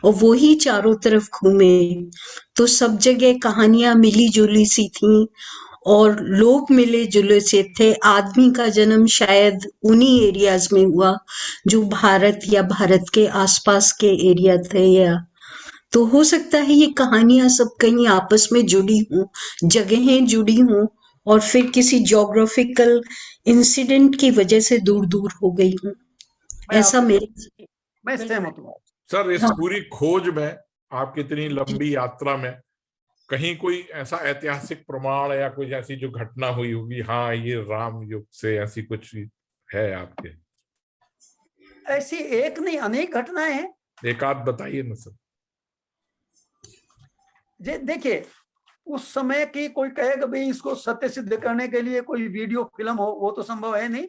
और वो ही चारों तरफ घूमे, तो सब जगह कहानियां मिली जुली सी थी और लोग मिले जुले से थे। आदमी का जन्म शायद उन्हीं एरियाज में हुआ जो भारत या भारत के आसपास के एरिया थे, या तो हो सकता है ये कहानियां सब कहीं आपस में जुड़ी हों, जगहें जुड़ी हों और फिर किसी ज्योग्राफिकल इंसिडेंट की वजह से दूर दूर हो गई हूँ, ऐसा मेरे। मैं सहमत हूँ। सर, इस हाँ। पूरी खोज में, आपकी इतनी लंबी यात्रा में, कहीं कोई ऐसा ऐतिहासिक प्रमाण या कुछ ऐसी जो घटना हुई होगी, हाँ ये राम युग से, ऐसी कुछ है आपके? ऐसी एक नहीं अनेक घटनाएं हैं। एक आध बताइए ना सर। देखिए, उस समय की कोई कहेगा भाई इसको सत्य सिद्ध करने के लिए कोई वीडियो फिल्म हो, वो तो संभव है नहीं।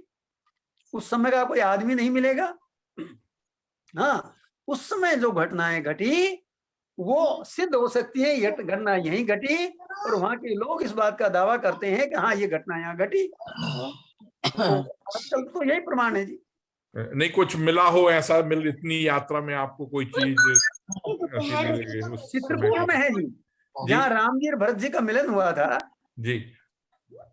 उस समय का कोई आदमी नहीं मिलेगा। हाँ, उस समय जो घटनाएं घटी वो सिद्ध हो सकती है, ये घटना यहीं घटी और वहां के लोग इस बात का दावा करते हैं कि हाँ ये घटना यहाँ घटी। तो आजकल तो यही प्रमाण है जी। नहीं कुछ मिला हो ऐसा, इतनी यात्रा में आपको कोई चीज ऐसी मिली उस चित्रकूट में है जी, जहाँ राम जी और भरत जी का मिलन हुआ था जी।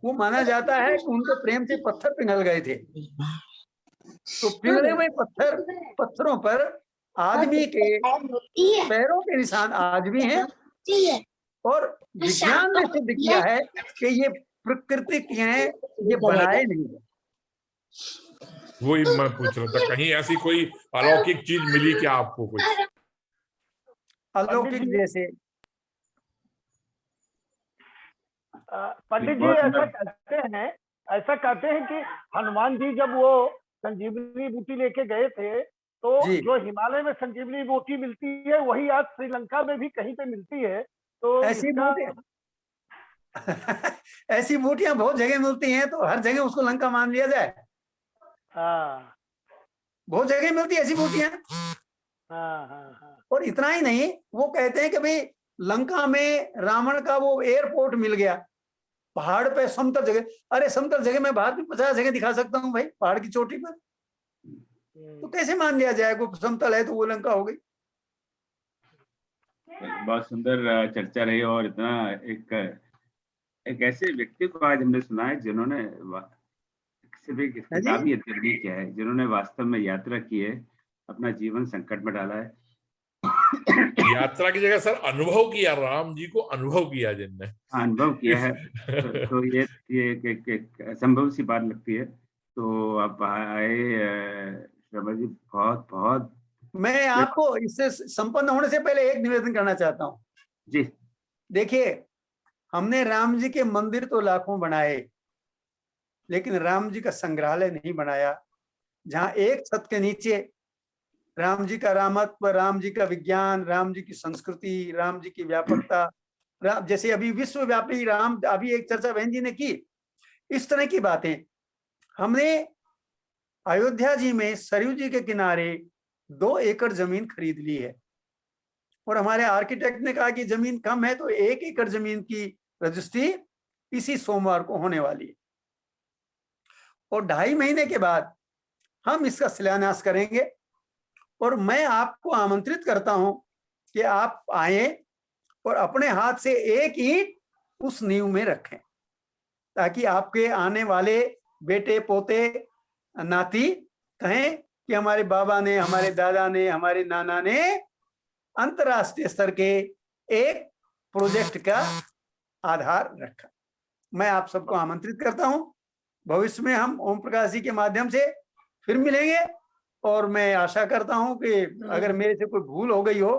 वो माना जाता है कि उनके प्रेम से पत्थर पिघल गए थे। तो पिघले हुए पत्थरों पर आदमी के पैरों के निशान आज भी हैं और विज्ञान ने सिद्ध किया है कि ये प्रकृति के हैं, ये बनाए नहीं है। वही मैं पूछ रहा था, कहीं ऐसी कोई अलौकिक चीज मिली क्या आपको? कुछ अलौकिक जैसे? पंडित जी ऐसा कहते हैं कि हनुमान जी जब वो संजीवनी बूटी लेके गए थे तो जो हिमालय में संजीवनी बूटी मिलती है वही आज श्रीलंका में भी कहीं पे मिलती है। तो ऐसी बूटियां बहुत जगह मिलती हैं, तो हर जगह उसको लंका मान लिया जाए? हाँ, बहुत जगह मिलती है ऐसी बूटियां। और इतना ही नहीं, वो कहते हैं कि भाई लंका में रावण का वो एयरपोर्ट मिल गया पहाड़ पे, समतल जगह। अरे समतल जगह मैं भारत में 50 जगह दिखा सकता हूँ भाई, पहाड़ की चोटी पर। तो कैसे मान लिया जाए वो समतल है तो वो लंका हो गई? बहुत सुंदर चर्चा रही और इतना एक ऐसे व्यक्ति को आज हमने सुना है जिन्होंने सिर्फ एक किताबी तर्जनी किया है, जिन्होंने वास्तव में यात्रा की है, अपना जीवन संकट में डाला है। यात्रा की जगह सर अनुभव किया, राम जी को अनुभव किया जिनने। अनुभव किया है तो ये एक असंभव सी बात लगती है। तो आप आए शर्मा जी, बहुत बहुत। मैं आपको इससे संपन्न होने से पहले एक निवेदन करना चाहता हूँ जी। देखिए, हमने राम जी के मंदिर तो लाखों बनाए, लेकिन राम जी का संग्रहालय नहीं बनाया, जहां एक छत के नीचे राम जी का रामत्व, राम जी का विज्ञान, राम जी की संस्कृति, राम जी की व्यापकता, जैसे अभी विश्वव्यापी राम, अभी एक चर्चा बहन जी ने की, इस तरह की बातें हमने अयोध्या जी में सरयू जी के किनारे 2 एकड़ जमीन खरीद ली है और हमारे आर्किटेक्ट ने कहा कि जमीन कम है तो 1 एकड़ जमीन की रजिस्ट्री इसी सोमवार को होने वाली है और 2.5 महीने के बाद हम इसका शिलान्यास करेंगे। और मैं आपको आमंत्रित करता हूं कि आप आए और अपने हाथ से एक ईंट उस नींव में रखें, ताकि आपके आने वाले बेटे पोते नाती कहें कि हमारे बाबा ने, हमारे दादा ने, हमारे नाना ने अंतरराष्ट्रीय स्तर के एक प्रोजेक्ट का आधार रखा। मैं आप सबको आमंत्रित करता हूं। भविष्य में हम ओम प्रकाश जी के माध्यम से फिर मिलेंगे और मैं आशा करता हूं कि अगर मेरे से कोई भूल हो गई हो,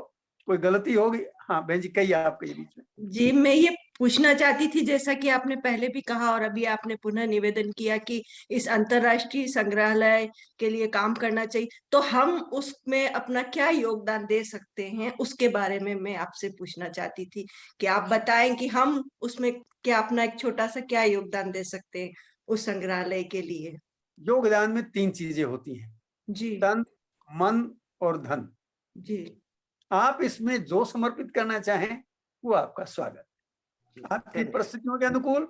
कोई गलती हो गई, हाँ बहन जी कहिए, आप कहिए बीच में। जी, मैं ये पूछना चाहती थी, जैसा कि आपने पहले भी कहा और अभी आपने पुनः निवेदन किया कि इस अंतर्राष्ट्रीय संग्रहालय के लिए काम करना चाहिए, तो हम उसमें अपना क्या योगदान दे सकते हैं, उसके बारे में मैं आपसे पूछना चाहती थी कि आप बताएं कि हम उसमें क्या अपना एक छोटा सा क्या योगदान दे सकते हैं उस संग्रहालय के लिए। योगदान में 3 चीजें होती हैं, जी तन, मन और धन। जी आप इसमें जो समर्पित करना चाहें वो आपका स्वागत, आपकी परिस्थितियों के अनुकूल।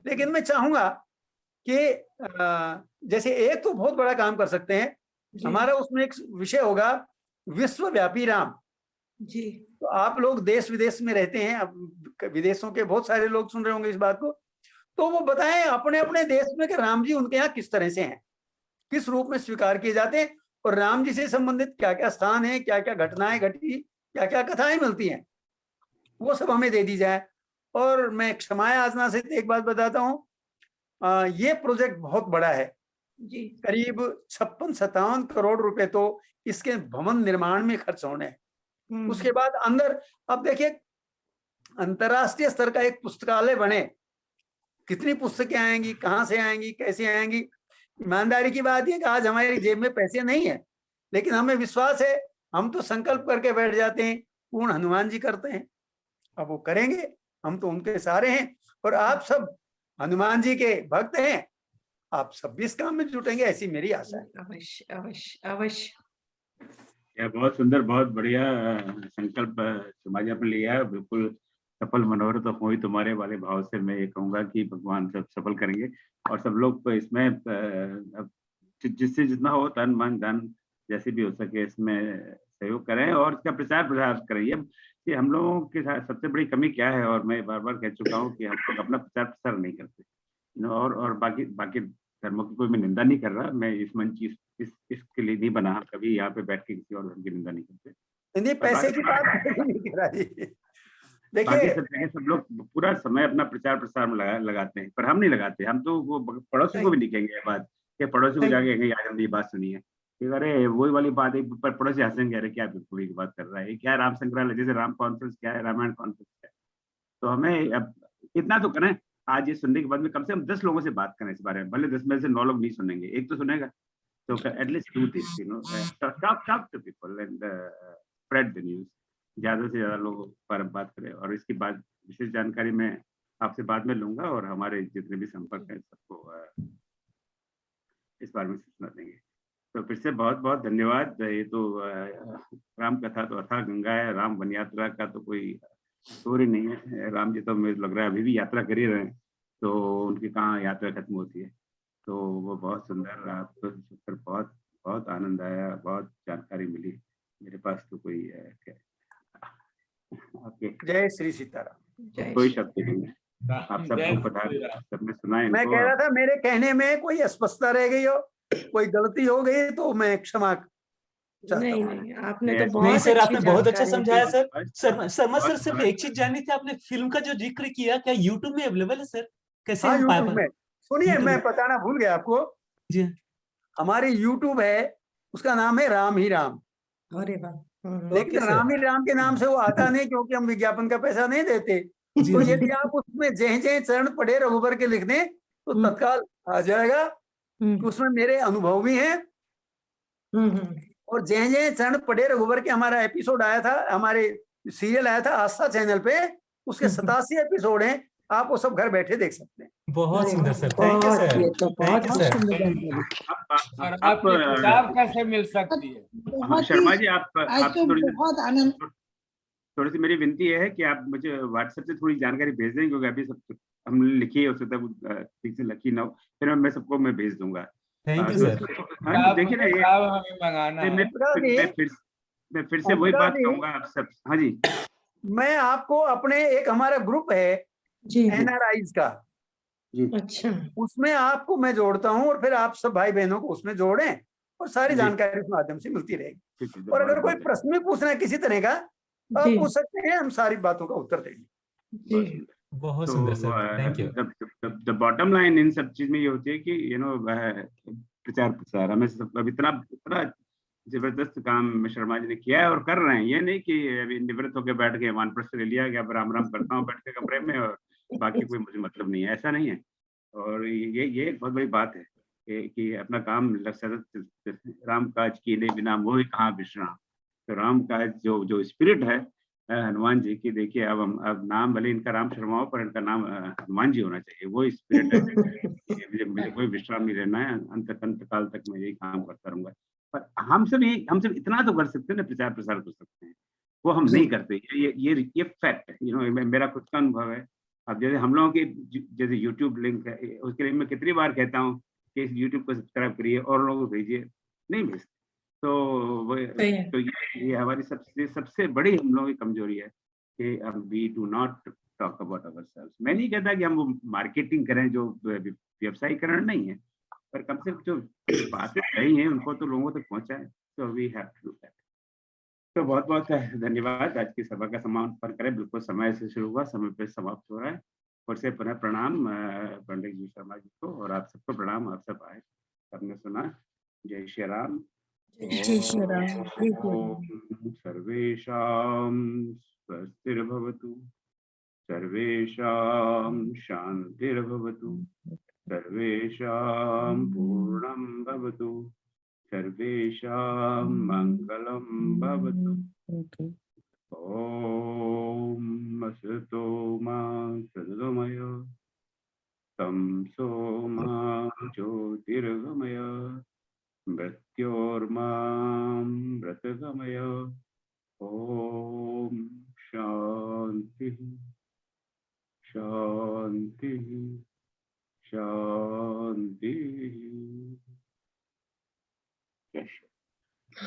लेकिन मैं चाहूंगा कि जैसे एक तो बहुत बड़ा काम कर सकते हैं, हमारा उसमें एक विषय होगा विश्वव्यापी राम। जी तो आप लोग देश विदेश में रहते हैं, अब विदेशों के बहुत सारे लोग सुन रहे होंगे इस बात को, तो वो बताएं अपने अपने देश में कि राम जी उनके यहाँ किस तरह से हैं, किस रूप में स्वीकार किए जाते हैं, और राम जी से संबंधित क्या क्या स्थान है, क्या क्या घटनाएं घटी, क्या क्या कथाएं मिलती हैं, वो सब हमें दे दी जाए। और मैं क्षमा याचना से एक बात बताता हूँ, ये प्रोजेक्ट बहुत बड़ा है जी, करीब 56-57 करोड़ रुपए तो इसके भवन निर्माण में खर्च होने हैं। उसके बाद अंदर अब देखिए अंतरराष्ट्रीय स्तर का एक पुस्तकालय बने, कितनी पुस्तकें आएंगी, कहाँ से आएंगी, कैसे आएंगी। ईमानदारी की बात है कि आज हमारी जेब में पैसे नहीं है, लेकिन हमें विश्वास है, हम तो संकल्प करके बैठ जाते हैं, पूर्ण हनुमान जी करते हैं, अब वो करेंगे, हम तो उनके सहारे हैं। और आप सब हनुमान जी के भक्त हैं, आप सब भी इस काम में जुटेंगे, ऐसी मेरी आशा है। अवश्य अवश्य अवश्य। यह बहुत सुंदर, बहुत बढ़िया संकल्प समाज आपने लिया है। बिल्कुल सफल मनोरथ हो ही तुम्हारे वाले भाव से मैं ये कहूंगा कि भगवान सब सफल करेंगे, और सब लोग इसमें जिससे जितना हो तन मन धन जैसे भी हो सके इसमें सहयोग करें और इसका प्रचार प्रसार करें। ये हम लोगों के साथ सबसे बड़ी कमी क्या है, और मैं बार बार कह चुका हूँ कि हम लोग अपना प्रचार प्रसार नहीं करते। और बाकी धर्मों की कोई मैं निंदा नहीं कर रहा, मैं इस मंच इसके लिए नहीं बना कभी यहाँ पे बैठ के किसी और धर्म की निंदा नहीं करते। नहीं, पैसे की बात नहीं कर रहा जी। बाकी सब जगह सब लोग पूरा समय अपना प्रचार प्रसार में लगाते हैं, पर हम नहीं लगाते। हम तो वो पड़ोसी को भी नहीं कहेंगे ये बात कि पड़ोसी को जाके कहेंगे आज हमने ये बात सुनी है, अरे वही वाली बात है, पर पड़ोसी हंसेंगे, अरे क्या बिल्कुल की बात कर रहा है, क्या राम संग्रहालय जैसे राम कॉन्फ्रेंस क्या है, रामायण कॉन्फ्रेंस क्या है। तो हमें अब इतना तो करें, आज ये सुनने के बाद में कम से कम 10 लोगों से बात करें इस बारे में, भले 10 में से 9 लोग नहीं सुनेंगे, एक तो सुनेगा। So at least do this, talk to people and spread the news. ज्यादा से ज्यादा लोगों पर बात करें, और इसकी बात विशेष जानकारी मैं आपसे बाद में लूंगा, और हमारे जितने भी संपर्क हैं सबको इस बारे में सूचना देंगे। तो फिर से बहुत बहुत धन्यवाद। ये तो राम कथा तो अथाह गंगा है, राम वन यात्रा का तो कोई स्टोरी नहीं है। राम जी तो मुझे लग रहा है अभी भी यात्रा कर ही रहे हैं, तो उनकी कहाँ यात्रा खत्म होती है। तो वो बहुत सुंदर, आपको सुनकर बहुत बहुत आनंद आया, बहुत जानकारी मिली। मेरे पास तो कोई जय श्री सीताराम। कोई शब्द नहीं है, आप सबको पता, सबने सुना है। मैं कह रहा था मेरे कहने में कोई अस्पष्टता रह गई हो, कोई गलती हो गई तो मैं क्षमा नहीं नहीं, आपने तो नहीं सर, आपने बहुत अच्छा जानकारी समझाया दी। सर। शर्मा सर सिर्फ एक चीज जाननी थी, आपने फिल्म का जो जिक्र किया, क्या यूट्यूब में अवेलेबल है सर? कैसे हाँ, हम पा यूट्यूब में। सुनिए, मैं बताना भूल गया आपको जी, हमारी यूट्यूब है, उसका नाम है राम ही राम। अरे वाह। लेकिन राम ही राम के नाम से वो आता नहीं, क्योंकि हम विज्ञापन का पैसा नहीं देते। तो यदि आप उसमें जय जय चरण पढ़े रघुबर के लिख दें तो तत्काल आ जाएगा। उसमें मेरे अनुभव भी हैं, और जय जय चरण पढ़े रघुबर के हमारा एपिसोड आया था, हमारे सीरियल आया था आस्था चैनल पे, उसके 87 एपिसोड हैं, आप वो सब घर बैठे देख सकते हैं। बहुत सुंदर सर, थैंक यू सर। ये तो बहुत सर। और आपकी किताब कैसे मिल सकती है? शर्मा जी, आप बहुत आनंद। थोड़ी सी मेरी विनती है कि आप मुझे व्हाट्सएप से थोड़ी जानकारी भेज दें, क्योंकि अभी सब हमने लिखी है, उससे तब ठीक से लिखी ना हो, फिर मैं सबको मैं भेज दूंगा। Thank you sir. देखिए ना, मैं फिर से वही बात कहूंगा आप सब। हाँ जी, मैं आपको अपने एक हमारा ग्रुप है NRIs का, अच्छा, उसमें आपको मैं जोड़ता हूँ, और फिर आप सब भाई बहनों को उसमें जोड़ें, और सारी जानकारी उस माध्यम से मिलती रहेगी। और अगर कोई प्रश्न भी पूछना है किसी तरह का तो आप पूछ सकते हैं, हम सारी बातों का उत्तर देंगे। बहुत सुंदर sir, thank you. The bottom line in सब चीज में ये होती है कि प्रचार प्रसार हमें सब अब इतना जबरदस्त काम शर्मा जी ने किया है और कर रहे हैं। ये नहीं कि अभी निवृत्त होकर बैठ गए, वानप्रस्थ ले लिया गया, राम राम करता हूँ बैठ के कमरे में और बाकी कोई मुझे मतलब नहीं है, ऐसा नहीं है। और ये एक बहुत बड़ी बात है कि अपना काम राम काज कीने बिना मोहि कहाँ विश्राम। तो राम काज जो स्पिरिट है हनुमान जी की, देखिए अब नाम भले इनका राम शर्मा हो पर इनका नाम हनुमान जी होना चाहिए, वो स्पिरिट है। मुझे कोई विश्राम नहीं लेना है, अंत काल तक मैं यही काम करता रहूंगा। पर हम सब इतना तो कर सकते हैं ना, प्रचार प्रसार कर सकते हैं, वो हम नहीं करते। ये फैक्ट है, मेरा खुद का अनुभव है। अब जैसे हम लोगों के जैसे यूट्यूब लिंक है, उसके लिए मैं कितनी बार कहता हूँ कि इस यूट्यूब को सब्सक्राइब करिए और लोगों को भेजिए, नहीं भेजते। तो ये हमारी सबसे बड़ी हम लोगों की कमजोरी है कि we do not talk about ourselves. मैं नहीं कहता कि हम वो मार्केटिंग करें, जो व्यवसायीकरण नहीं है, पर कम से कम जो बातें सही हैं उनको तो लोगों तक पहुंचाएं। तो we have to do that. तो बहुत बहुत धन्यवाद। आज की सभा का समापन करें, बिल्कुल समय से शुरू हुआ, समय पे समाप्त हो रहा है। और से पुनः प्रणाम पंडित जी शर्मा जी को, और आप सबको प्रणाम। आप सब आए, सबने सुना। जय श्री राम। जय श्री राम। सर्वेषां स्वस्तिर्भवतु, सर्वेषां शान्तिर्भवतु, सर्वेषां पूर्णं भवतु, सर्वेषां मङ्गलं भवतु। ॐ असतो मा सद्गमय, तमसो मा ज्योतिर्गमय, मृत्योर्मामृतगमय। ॐ शान्ति शान्ति शान्ति।